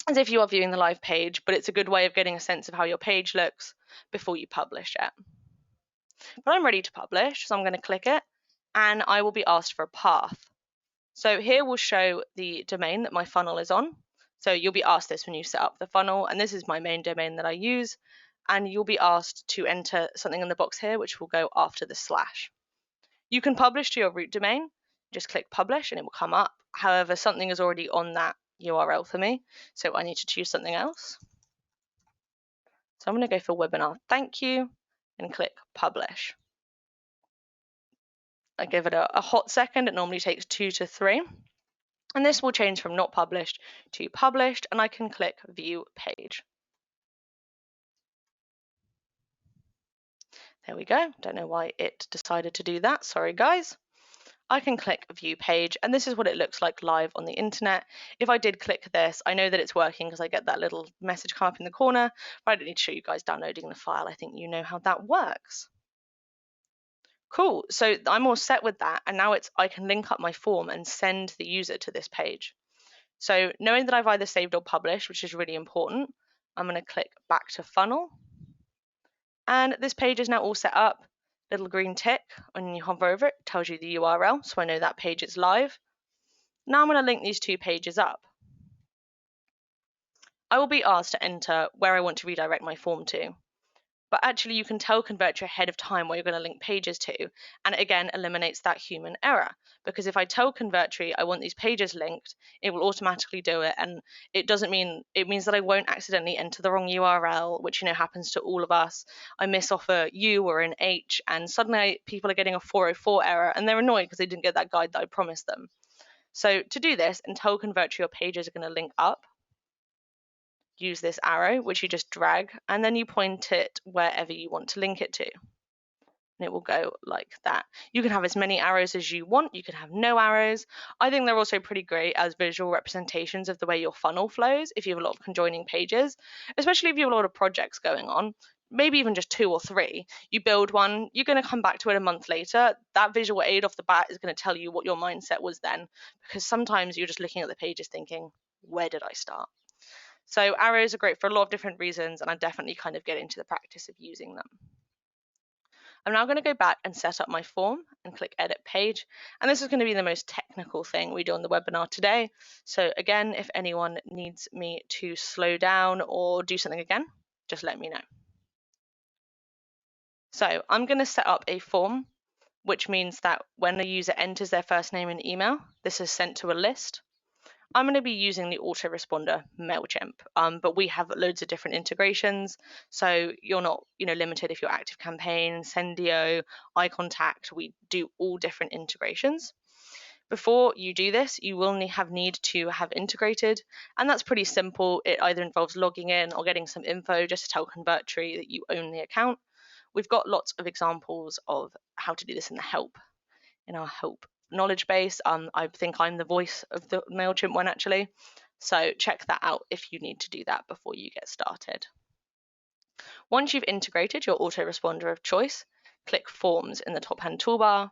as if you are viewing the live page, but it's a good way of getting a sense of how your page looks before you publish it. But I'm ready to publish, so I'm going to click it, and I will be asked for a path. So here we'll show the domain that my funnel is on. So you'll be asked this when you set up the funnel, and this is my main domain that I use, and you'll be asked to enter something in the box here, which will go after the slash. You can publish to your root domain, just click publish and it will come up. However, something is already on that URL for me, so I need to choose something else. So I'm going to go for webinar thank you and click publish. I give it a hot second. It normally takes 2 to 3. And this will change from not published to published, and I can click view page. There we go. Don't know why it decided to do that. Sorry, guys. I can click view page, and this is what it looks like live on the internet. If I did click this, I know that it's working because I get that little message come up in the corner, but I don't need to show you guys downloading the file. I think you know how that works. Cool, so I'm all set with that, and now I can link up my form and send the user to this page. So knowing that I've either saved or published, which is really important, I'm going to click back to funnel, and this page is now all set up. Little green tick when you hover over it tells you the URL, so I know that page is live. Now I'm going to link these two pages up. I will be asked to enter where I want to redirect my form to, but actually you can tell Convertri ahead of time where you're going to link pages to, and it again eliminates that human error, because if I tell Convertri I want these pages linked, it will automatically do it, and it means that I won't accidentally enter the wrong URL, which happens to all of us. I miss off a U or an H, and suddenly people are getting a 404 error, and they're annoyed because they didn't get that guide that I promised them. So to do this, and tell Convertri your pages are going to link up, use this arrow, which you just drag, and then you point it wherever you want to link it to. and it will go like that. You can have as many arrows as you want. You can have no arrows. I think they're also pretty great as visual representations of the way your funnel flows if you have a lot of conjoining pages, especially if you have a lot of projects going on, maybe even just 2 or 3. You build one, you're going to come back to it a month later. That visual aid off the bat is going to tell you what your mindset was then, because sometimes you're just looking at the pages thinking, where did I start? So arrows are great for a lot of different reasons, and I'm definitely kind of getting into the practice of using them. I'm now going to go back and set up my form and click Edit Page. And this is going to be the most technical thing we do on the webinar today. So again, if anyone needs me to slow down or do something again, just let me know. So I'm going to set up a form, which means that when a user enters their first name and email, this is sent to a list. I'm going to be using the autoresponder MailChimp, but we have loads of different integrations, so you're not, limited if you're ActiveCampaign, Sendio, iContact. We do all different integrations. Before you do this, you will need to have integrated, and that's pretty simple. It either involves logging in or getting some info just to tell Convertri that you own the account. We've got lots of examples of how to do this in our help knowledge base. I think I'm the voice of the MailChimp one actually. So check that out if you need to do that before you get started. Once you've integrated your autoresponder of choice, click Forms in the top-hand toolbar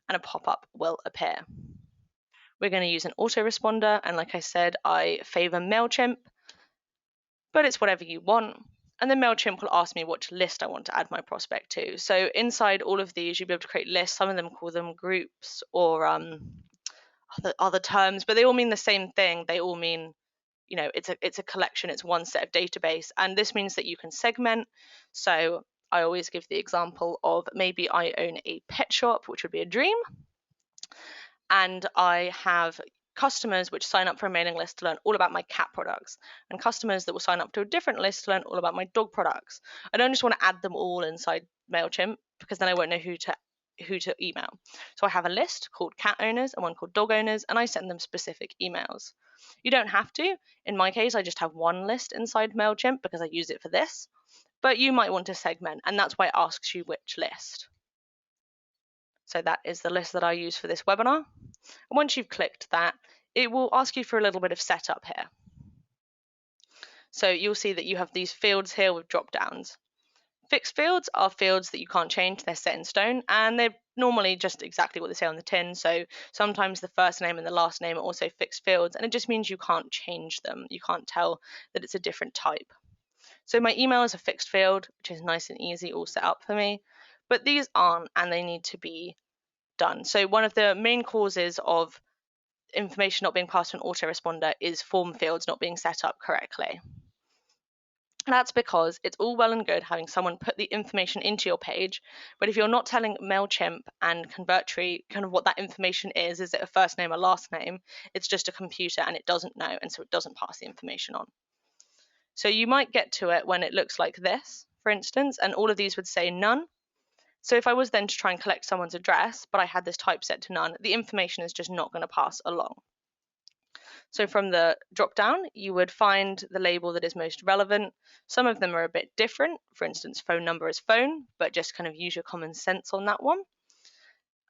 and a pop-up will appear. We're going to use an autoresponder, and like I said, I favor MailChimp, but it's whatever you want. And then MailChimp will ask me which list I want to add my prospect to. So inside all of these, you'll be able to create lists. Some of them call them groups or other terms, but they all mean the same thing. They all mean, it's a collection, it's one set of database. And this means that you can segment. So I always give the example of maybe I own a pet shop, which would be a dream. And I have customers which sign up for a mailing list to learn all about my cat products, and customers that will sign up to a different list to learn all about my dog products. I don't just want to add them all inside MailChimp, because then I won't know who to email. So I have a list called cat owners and one called dog owners, and I send them specific emails. You don't have to. In my case, I just have one list inside MailChimp because I use it for this, but you might want to segment, and that's why it asks you which list. So that is the list that I use for this webinar. And once you've clicked that, it will ask you for a little bit of setup here. So you'll see that you have these fields here with drop downs. Fixed fields are fields that you can't change, they're set in stone, and they're normally just exactly what they say on the tin. So sometimes the first name and the last name are also fixed fields, and it just means you can't change them. You can't tell that it's a different type. So my email is a fixed field, which is nice and easy, all set up for me. But these aren't, and they need to be done. So one of the main causes of information not being passed to an autoresponder is form fields not being set up correctly. And that's because it's all well and good having someone put the information into your page, but if you're not telling MailChimp and Convertry kind of what that information is it a first name or last name, it's just a computer and it doesn't know, and so it doesn't pass the information on. So you might get to it when it looks like this, for instance, and all of these would say none. So if I was then to try and collect someone's address, but I had this type set to none, the information is just not going to pass along. So from the drop down, you would find the label that is most relevant. Some of them are a bit different. For instance, phone number is phone, but just kind of use your common sense on that one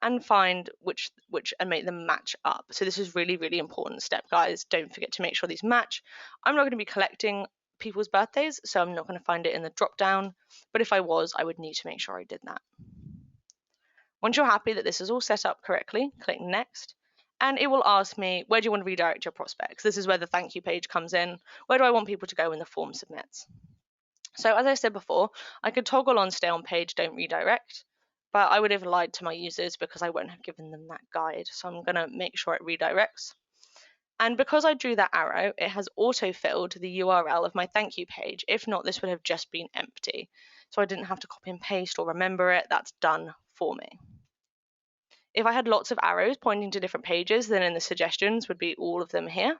and find which and make them match up. So this is really, really important step, guys. Don't forget to make sure these match. I'm not going to be collecting people's birthdays, so I'm not going to find it in the drop down, but if I was, I would need to make sure I did that. Once you're happy that this is all set up correctly, click next, and it will ask me, where do you want to redirect your prospects? This is where the thank you page comes in. Where do I want people to go when the form submits? So as I said before, I could toggle on stay on page, don't redirect, but I would have lied to my users because I won't have given them that guide. So I'm going to make sure it redirects. And because I drew that arrow, it has auto-filled the URL of my thank you page. If not, this would have just been empty. So I didn't have to copy and paste or remember it. That's done for me. If I had lots of arrows pointing to different pages, then in the suggestions would be all of them here.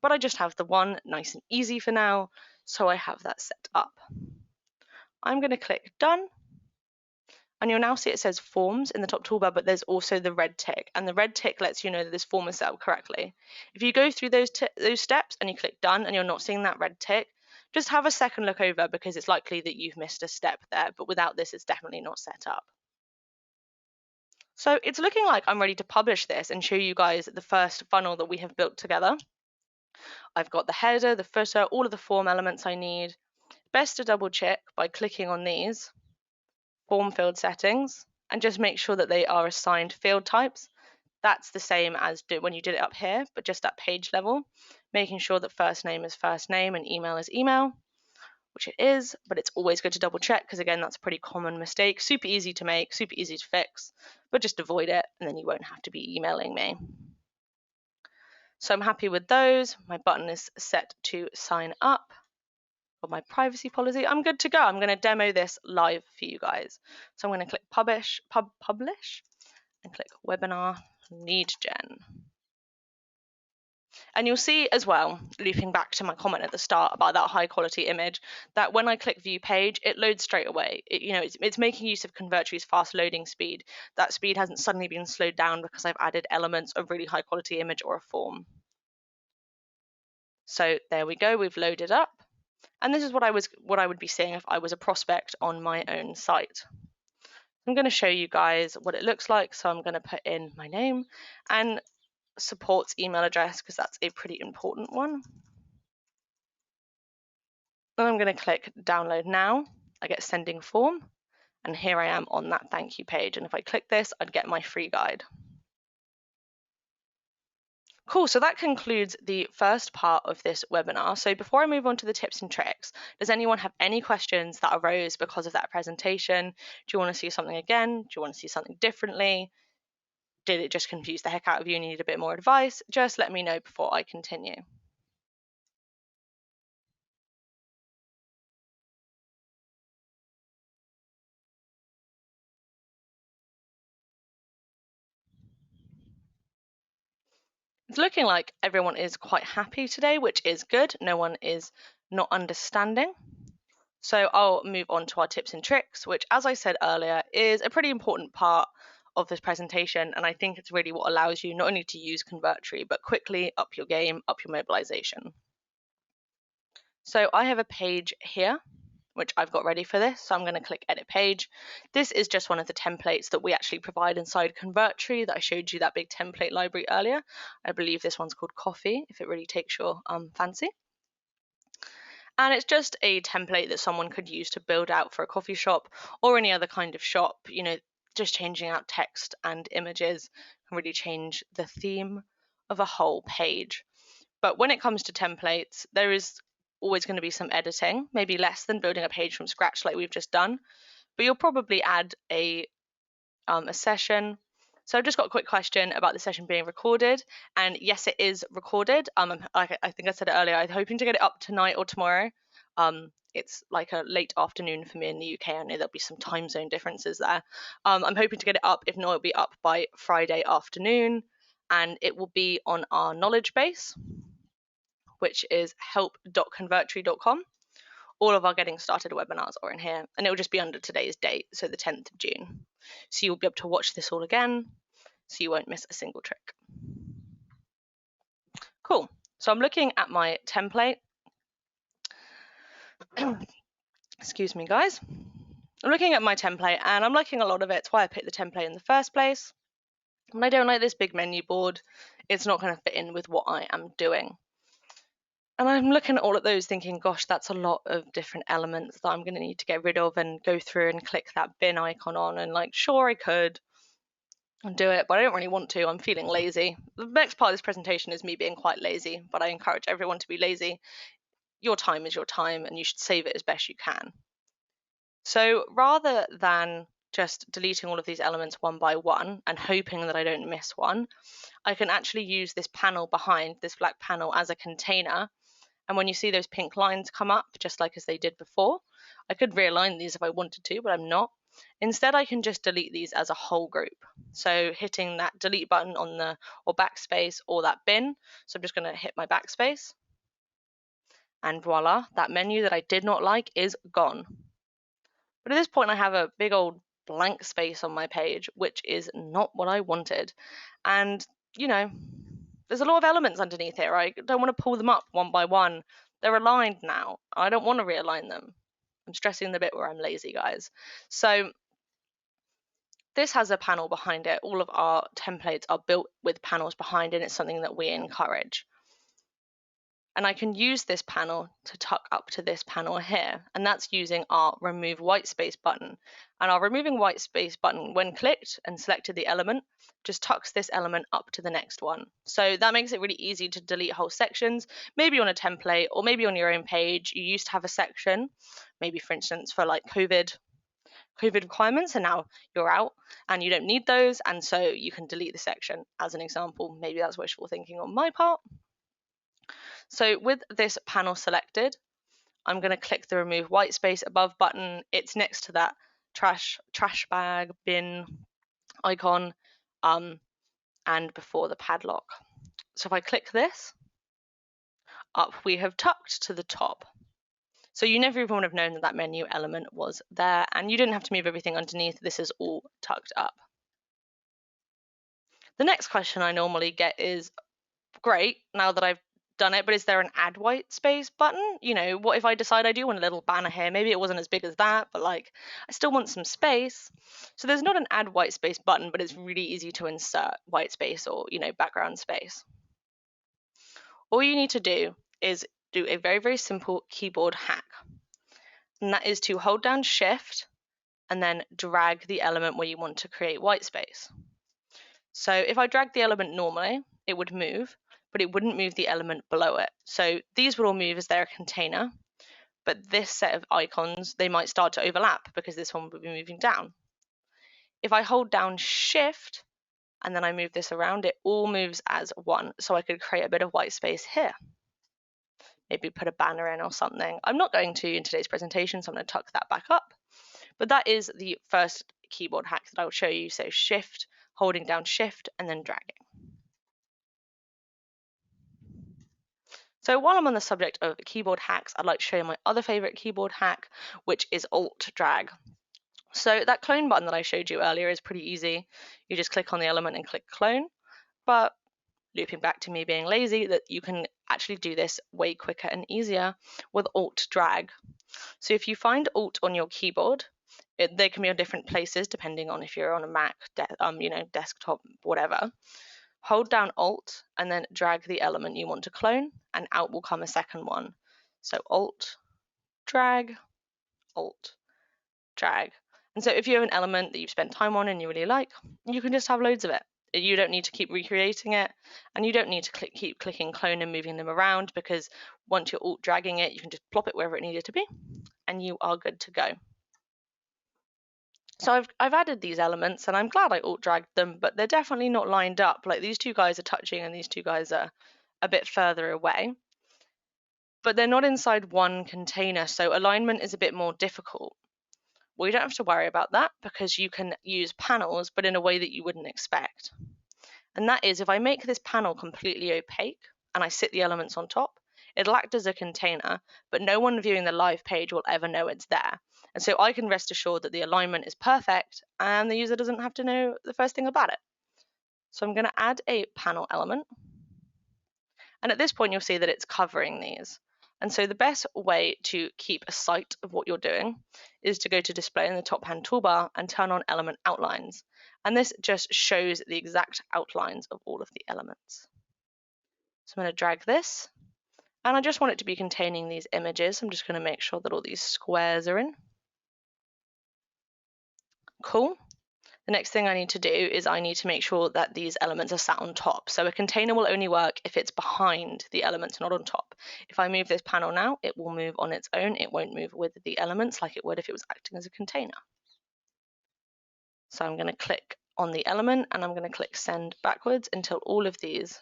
But I just have the one, nice and easy for now, so I have that set up. I'm going to click done. And you'll now see it says forms in the top toolbar, but there's also the red tick. And the red tick lets you know that this form is set up correctly. If you go through those steps and you click done and you're not seeing that red tick, just have a second look over because it's likely that you've missed a step there. But without this, it's definitely not set up. So it's looking like I'm ready to publish this and show you guys the first funnel that we have built together. I've got the header, the footer, all of the form elements I need. Best to double check by clicking on these form field settings and just make sure that they are assigned field types. That's the same as when you did it up here, but just at page level, making sure that first name is first name and email is email, which it is, but it's always good to double check because again, that's a pretty common mistake. Super easy to make, super easy to fix, but just avoid it and then you won't have to be emailing me. So I'm happy with those. My button is set to sign up. Got my privacy policy. I'm good to go. I'm going to demo this live for you guys. So I'm going to click publish and click webinar lead gen. And you'll see as well, looping back to my comment at the start about that high quality image, that when I click view page, it loads straight away. It's making use of Convertry's fast loading speed. That speed hasn't suddenly been slowed down because I've added elements of really high quality image or a form. So there we go, we've loaded up. And this is what I would be seeing if I was a prospect on my own site. I'm going to show you guys what it looks like. So I'm going to put in my name and support's email address because that's a pretty important one. Then I'm going to click download now. I get sending form and here I am on that thank you page. And if I click this, I'd get my free guide. Cool, so that concludes the first part of this webinar. So before I move on to the tips and tricks, does anyone have any questions that arose because of that presentation? Do you want to see something again? Do you want to see something differently? Did it just confuse the heck out of you and you need a bit more advice? Just let me know before I continue. It's looking like everyone is quite happy today, which is good. No one is not understanding. So I'll move on to our tips and tricks, which, as I said earlier, is a pretty important part of this presentation. And I think it's really what allows you not only to use Convertry, but quickly up your game, up your mobilization. So I have a page here, which I've got ready for this. So I'm going to click edit page. This is just one of the templates that we actually provide inside Convertry that I showed you that big template library earlier. I believe this one's called Coffee, if it really takes your fancy. And it's just a template that someone could use to build out for a coffee shop or any other kind of shop. Just changing out text and images can really change the theme of a whole page. But when it comes to templates, there is always going to be some editing, maybe less than building a page from scratch like we've just done. But you'll probably add a session. So I've just got a quick question about the session being recorded. And yes, it is recorded. I think I said it earlier, I'm hoping to get it up tonight or tomorrow. It's like a late afternoon for me in the UK. I know there'll be some time zone differences there. I'm hoping to get it up. If not, it'll be up by Friday afternoon. And it will be on our knowledge base, which is help.convertry.com. All of our getting started webinars are in here, and it will just be under today's date, so the 10th of June. So you'll be able to watch this all again, so you won't miss a single trick. Cool. So I'm looking at my template. Excuse me, guys. I'm looking at my template, and I'm liking a lot of it. It's why I picked the template in the first place. And I don't like this big menu board. It's not going to fit in with what I am doing. And I'm looking at all of those thinking, gosh, that's a lot of different elements that I'm going to need to get rid of and go through and click that bin icon on. And like, sure, I could do it, but I don't really want to. I'm feeling lazy. The next part of this presentation is me being quite lazy, but I encourage everyone to be lazy. Your time is your time, and you should save it as best you can. So rather than just deleting all of these elements one by one and hoping that I don't miss one, I can actually use this panel behind, this black panel, as a container. And when you see those pink lines come up, just like as they did before, I could realign these if I wanted to, but I'm not. Instead, I can just delete these as a whole group. So hitting that delete button on or backspace or that bin. So I'm just going to hit my backspace. And voila, that menu that I did not like is gone. But at this point, I have a big old blank space on my page, which is not what I wanted. And, there's a lot of elements underneath here. I don't want to pull them up one by one. They're aligned now. I don't want to realign them. I'm stressing the bit where I'm lazy, guys. So This has a panel behind it. All of our templates are built with panels behind it, and it's something that we encourage. And I can use this panel to tuck up to this panel here, and that's using our remove whitespace button. And our removing whitespace button, when clicked and selected the element, just tucks this element up to the next one. So that makes it really easy to delete whole sections, maybe on a template or maybe on your own page. You used to have a section, maybe for instance for like COVID requirements, and now you're out and you don't need those, and so you can delete the section as an example. Maybe that's wishful thinking on my part. So with this panel selected, I'm going to click the remove whitespace above button. It's next to that trash bag bin icon and before the padlock. So if I click this, up we have tucked to the top. So you never even would have known that that menu element was there, and you didn't have to move everything underneath. This is all tucked up. The next question I normally get is, great, now that I've done it, but is there an add white space button? You know, what if I decide I do want a little banner here? Maybe it wasn't as big as that, but like I still want some space. So there's not an add white space button, but it's really easy to insert white space or, you know, background space. All you need to do is do a very, very simple keyboard hack. And that is to hold down Shift and then drag the element where you want to create white space. So if I drag the element normally, it would move, but it wouldn't move the element below it. So these would all move as they're a container, but this set of icons, they might start to overlap because this one would be moving down. If I hold down Shift and then I move this around, it all moves as one. So I could create a bit of white space here. Maybe put a banner in or something. I'm not going to in today's presentation, so I'm going to tuck that back up. But that is the first keyboard hack that I will show you. So Shift, holding down Shift and then dragging. So while I'm on the subject of keyboard hacks, I'd like to show you my other favorite keyboard hack, which is Alt Drag. So that clone button that I showed you earlier is pretty easy. You just click on the element and click clone, but looping back to me being lazy, that you can actually do this way quicker and easier with Alt Drag. So if you find Alt on your keyboard, they can be on different places depending on if you're on a Mac, desktop, whatever. Hold down Alt and then drag the element you want to clone, and out will come a second one. So Alt, drag, Alt, drag. And so if you have an element that you've spent time on and you really like, you can just have loads of it. You don't need to keep recreating it, and you don't need to keep clicking clone and moving them around, because once you're Alt dragging it, you can just plop it wherever it needed to be, and you are good to go. So I've added these elements, and I'm glad I Alt dragged them, but they're definitely not lined up. Like these two guys are touching and these two guys are a bit further away. But they're not inside one container, so alignment is a bit more difficult. Well, you don't have to worry about that because you can use panels, but in a way that you wouldn't expect. And that is, if I make this panel completely opaque and I sit the elements on top, it'll act as a container, but no one viewing the live page will ever know it's there. And so I can rest assured that the alignment is perfect and the user doesn't have to know the first thing about it. So I'm going to add a panel element. And at this point, you'll see that it's covering these. And so the best way to keep a sight of what you're doing is to go to display in the top hand toolbar and turn on element outlines. And this just shows the exact outlines of all of the elements. So I'm going to drag this, and I just want it to be containing these images. I'm just going to make sure that all these squares are in. Cool. The next thing I need to do is I need to make sure that these elements are sat on top. So a container will only work if it's behind the elements, not on top. If I move this panel now, it will move on its own. It won't move with the elements like it would if it was acting as a container. So I'm going to click on the element and I'm going to click send backwards until all of these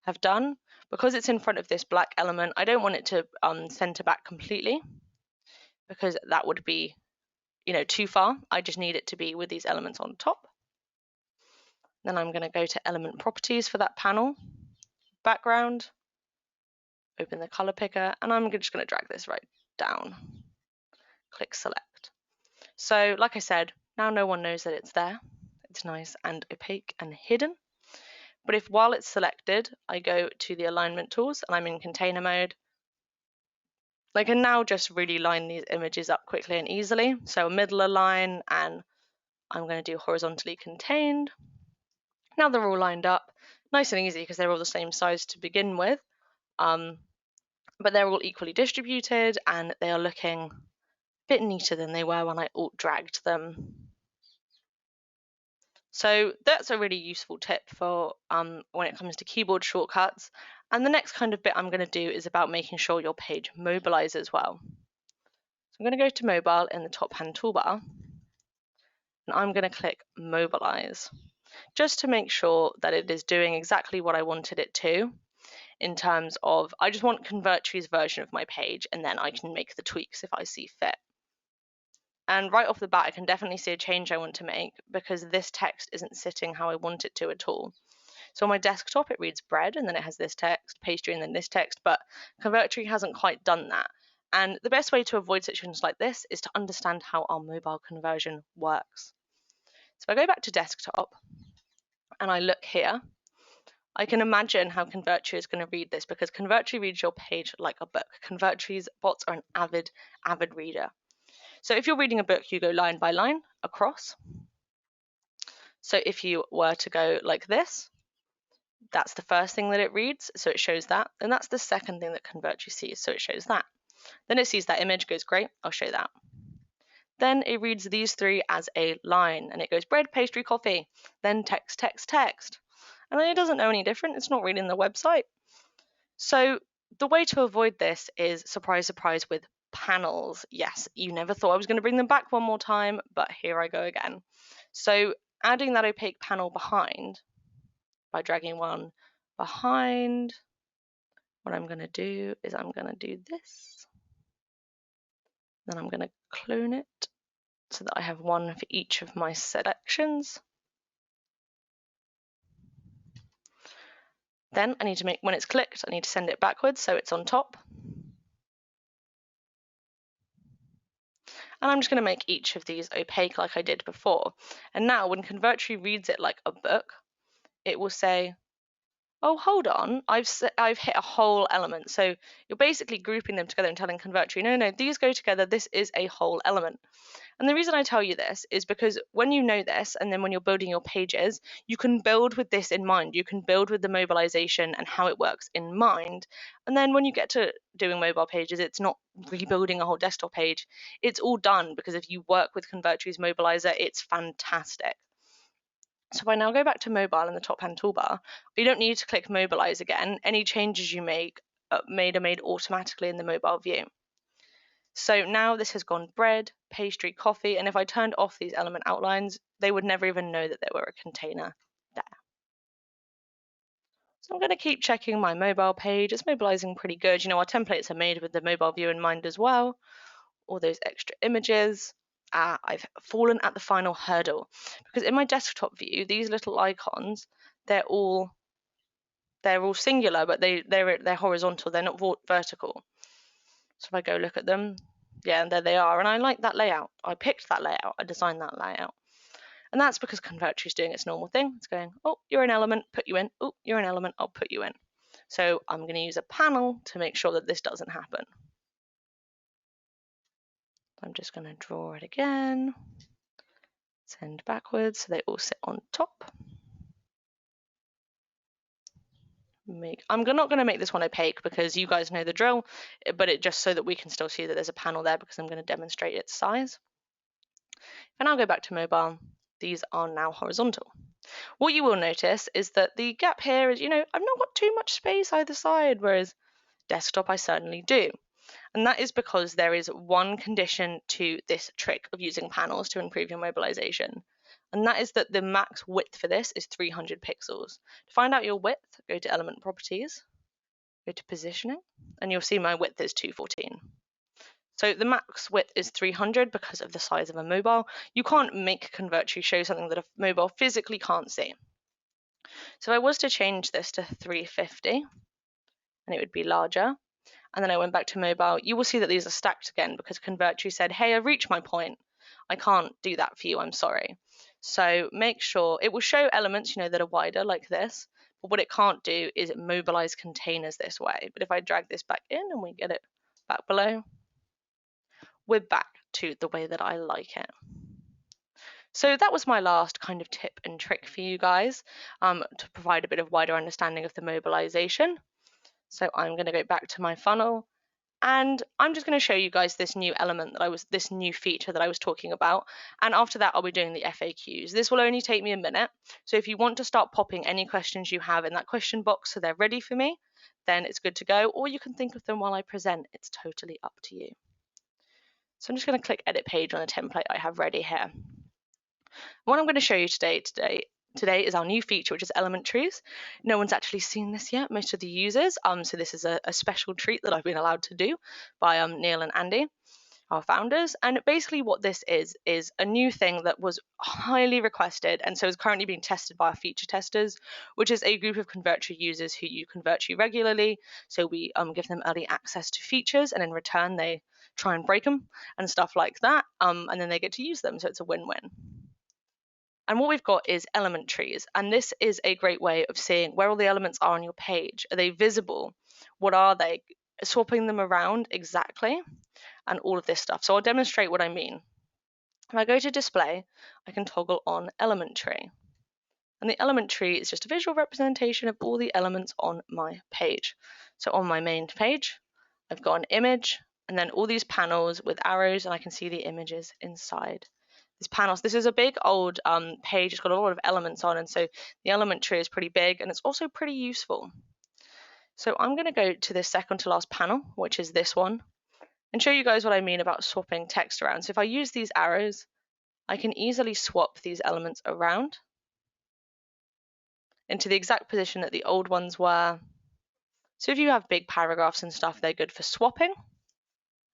have done. Because it's in front of this black element, I don't want it to center back completely, because that would be too far. I just need it to be with these elements on top. Then I'm going to go to element properties for that panel, background, open the color picker, and I'm just going to drag this right down. Click select. So like I said, now no one knows that it's there. It's nice and opaque and hidden. But if while it's selected, I go to the alignment tools and I'm in container mode, I can now just really line these images up quickly and easily. So middle align and I'm going to do horizontally contained. Now they're all lined up, nice and easy because they're all the same size to begin with, but they're all equally distributed and they are looking a bit neater than they were when I alt dragged them. So that's a really useful tip for when it comes to keyboard shortcuts. And the next kind of bit I'm going to do is about making sure your page mobilizes well. So I'm going to go to mobile in the top hand toolbar, and I'm going to click mobilize, just to make sure that it is doing exactly what I wanted it to, in terms of I just want Convertry's version of my page, and then I can make the tweaks if I see fit. And right off the bat, I can definitely see a change I want to make because this text isn't sitting how I want it to at all. So on my desktop, it reads bread, and then it has this text, pastry, and then this text, but Convertry hasn't quite done that. And the best way to avoid situations like this is to understand how our mobile conversion works. So if I go back to desktop and I look here, I can imagine how Convertry is going to read this because Convertry reads your page like a book. Convertry's bots are an avid reader. So if you're reading a book, you go line by line across. So if you were to go like this, that's the first thing that it reads, so it shows that. And that's the second thing that Convertry sees, so it shows that. Then it sees that image, goes, great, I'll show that. Then it reads these three as a line, and it goes bread, pastry, coffee, then text, text, text. And then it doesn't know any different, it's not reading the website. So the way to avoid this is, surprise, surprise, with panels. Yes, you never thought I was going to bring them back one more time, but here I go again. So adding that opaque panel behind, by dragging one behind, what I'm going to do is I'm going to do this. Then I'm going to clone it so that I have one for each of my selections. Then I need to make, when it's clicked, I need to send it backwards so it's on top. And I'm just going to make each of these opaque like I did before. And now when Convertry reads it like a book, it will say, oh, hold on, I've hit a whole element. So you're basically grouping them together and telling Convertry, no, these go together, this is a whole element. And the reason I tell you this is because when you know this, and then when you're building your pages, you can build with this in mind. You can build with the mobilization and how it works in mind. And then when you get to doing mobile pages, it's not rebuilding a whole desktop page. It's all done because if you work with Convertry's mobilizer, it's fantastic. So if I now go back to mobile in the top hand toolbar, you don't need to click mobilize again. Any changes you make are made automatically in the mobile view. So now this has gone bread, pastry, coffee, and if I turned off these element outlines, they would never even know that there were a container there. So I'm going to keep checking my mobile page. It's mobilizing pretty good. You know, our templates are made with the mobile view in mind as well. All those extra images. I've fallen at the final hurdle because in my desktop view, these little icons, they're all singular, but they're horizontal. They're not vertical. So if I go look at them, yeah, and there they are. And I like that layout. I picked that layout. I designed that layout. And that's because Convertry is doing its normal thing. It's going, oh, you're an element, put you in. Oh, you're an element, I'll put you in. So I'm going to use a panel to make sure that this doesn't happen. I'm just going to draw it again. Send backwards so they all sit on top. I'm not going to make this one opaque because you guys know the drill, but it just so that we can still see that there's a panel there because I'm going to demonstrate its size. And I'll go back to mobile. These are now horizontal. What you will notice is that the gap here is, I've not got too much space either side, whereas desktop I certainly do. And that is because there is one condition to this trick of using panels to improve your mobilization. And that is that the max width for this is 300 pixels. To find out your width, go to Element Properties, go to Positioning, and you'll see my width is 214. So the max width is 300 because of the size of a mobile. You can't make Convertry show something that a mobile physically can't see. So if I was to change this to 350, and it would be larger, and then I went back to mobile, you will see that these are stacked again because Convertry said, hey, I've reached my point. I can't do that for you, I'm sorry. So make sure, it will show elements, that are wider like this, but what it can't do is mobilize containers this way. But if I drag this back in and we get it back below, we're back to the way that I like it. So that was my last kind of tip and trick for you guys to provide a bit of wider understanding of the mobilization. So I'm going to go back to my funnel, and I'm just going to show you guys this new element this new feature that I was talking about. And after that, I'll be doing the FAQs. This will only take me a minute. So if you want to start popping any questions you have in that question box so they're ready for me, then it's good to go. Or you can think of them while I present. It's totally up to you. So I'm just going to click edit page on the template I have ready here. What I'm going to show you today is our new feature, which is Elementaries. No one's actually seen this yet, most of the users. So this is a special treat that I've been allowed to do by Neil and Andy, our founders. And basically what this is a new thing that was highly requested and so is currently being tested by our feature testers, which is a group of Convertry users who use Convertry regularly. So we give them early access to features, and in return they try and break them and stuff like that, and then they get to use them, so it's a win-win. And what we've got is Elementaries, and this is a great way of seeing where all the elements are on your page. Are they visible? What are they? Swapping them around exactly, and all of this stuff. So I'll demonstrate what I mean. If I go to display, I can toggle on Elementary. And the Elementary is just a visual representation of all the elements on my page. So on my main page, I've got an image, and then all these panels with arrows, and I can see the images inside these panels. This is a big old page. It's got a lot of elements on, and so the Elementary is pretty big, and it's also pretty useful. So I'm going to go to this second to last panel, which is this one, and show you guys what I mean about swapping text around. So if I use these arrows, I can easily swap these elements around into the exact position that the old ones were. So if you have big paragraphs and stuff, they're good for swapping.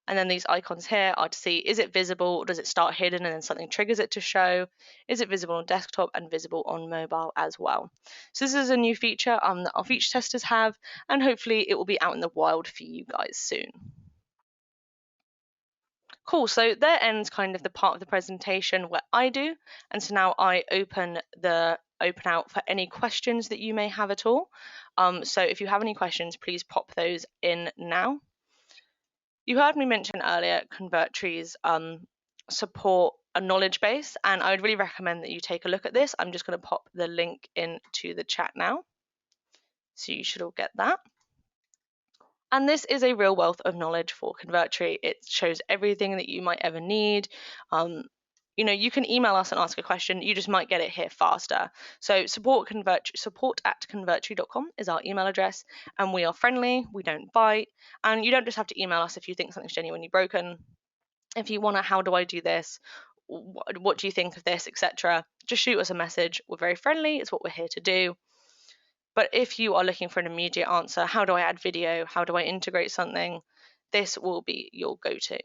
And then these icons here are to see, is it visible, or does it start hidden and then something triggers it to show? Is it visible on desktop and visible on mobile as well? So this is a new feature that our feature testers have, and hopefully it will be out in the wild for you guys soon. Cool, so there ends kind of the part of the presentation where I do, and so now I open out for any questions that you may have at all. So if you have any questions, please pop those in now. You heard me mention earlier Convertry's support a knowledge base, and I would really recommend that you take a look at this. I'm just going to pop the link into the chat now, so you should all get that. And this is a real wealth of knowledge for Convertry. It shows everything that you might ever need. You can email us and ask a question. You just might get it here faster. So support@convertry.com is our email address, and we are friendly. We don't bite, and you don't just have to email us if you think something's genuinely broken. If you want to, how do I do this? What do you think of this, etc. Just shoot us a message. We're very friendly. It's what we're here to do. But if you are looking for an immediate answer, how do I add video? How do I integrate something? This will be your go-to.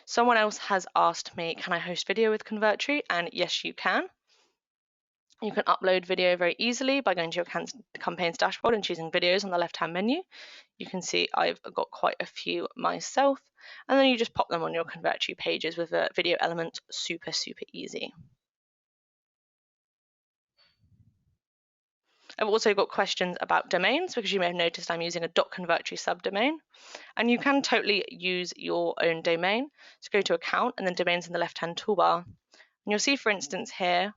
Someone else has asked me, can I host video with Convertry? And yes, you can. You can upload video very easily by going to your campaigns dashboard and choosing videos on the left-hand menu. You can see I've got quite a few myself, and then you just pop them on your Convertry pages with a video element. Super, super easy. I've also got questions about domains, because you may have noticed I'm using a .convertry subdomain, and you can totally use your own domain. So go to account and then domains in the left-hand toolbar, and you'll see, for instance, here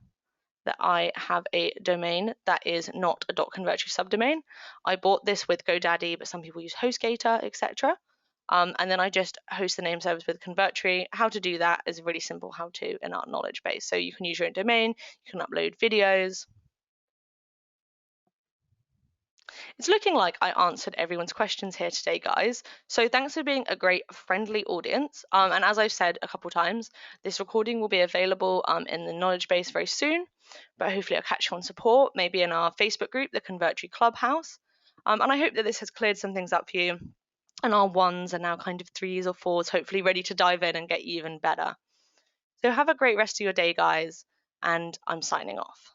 that I have a domain that is not a .convertry subdomain. I bought this with GoDaddy, but some people use HostGator, etc. And then I just host the name service with Convertry. How to do that is a really simple how-to in our knowledge base. So you can use your own domain, you can upload videos. It's looking like I answered everyone's questions here today, guys. So thanks for being a great, friendly audience. And as I've said a couple times, this recording will be available in the knowledge base very soon. But hopefully I'll catch you on support, maybe in our Facebook group, the Convertry Clubhouse. And I hope that this has cleared some things up for you. And our ones are now kind of threes or fours, hopefully ready to dive in and get even better. So have a great rest of your day, guys. And I'm signing off.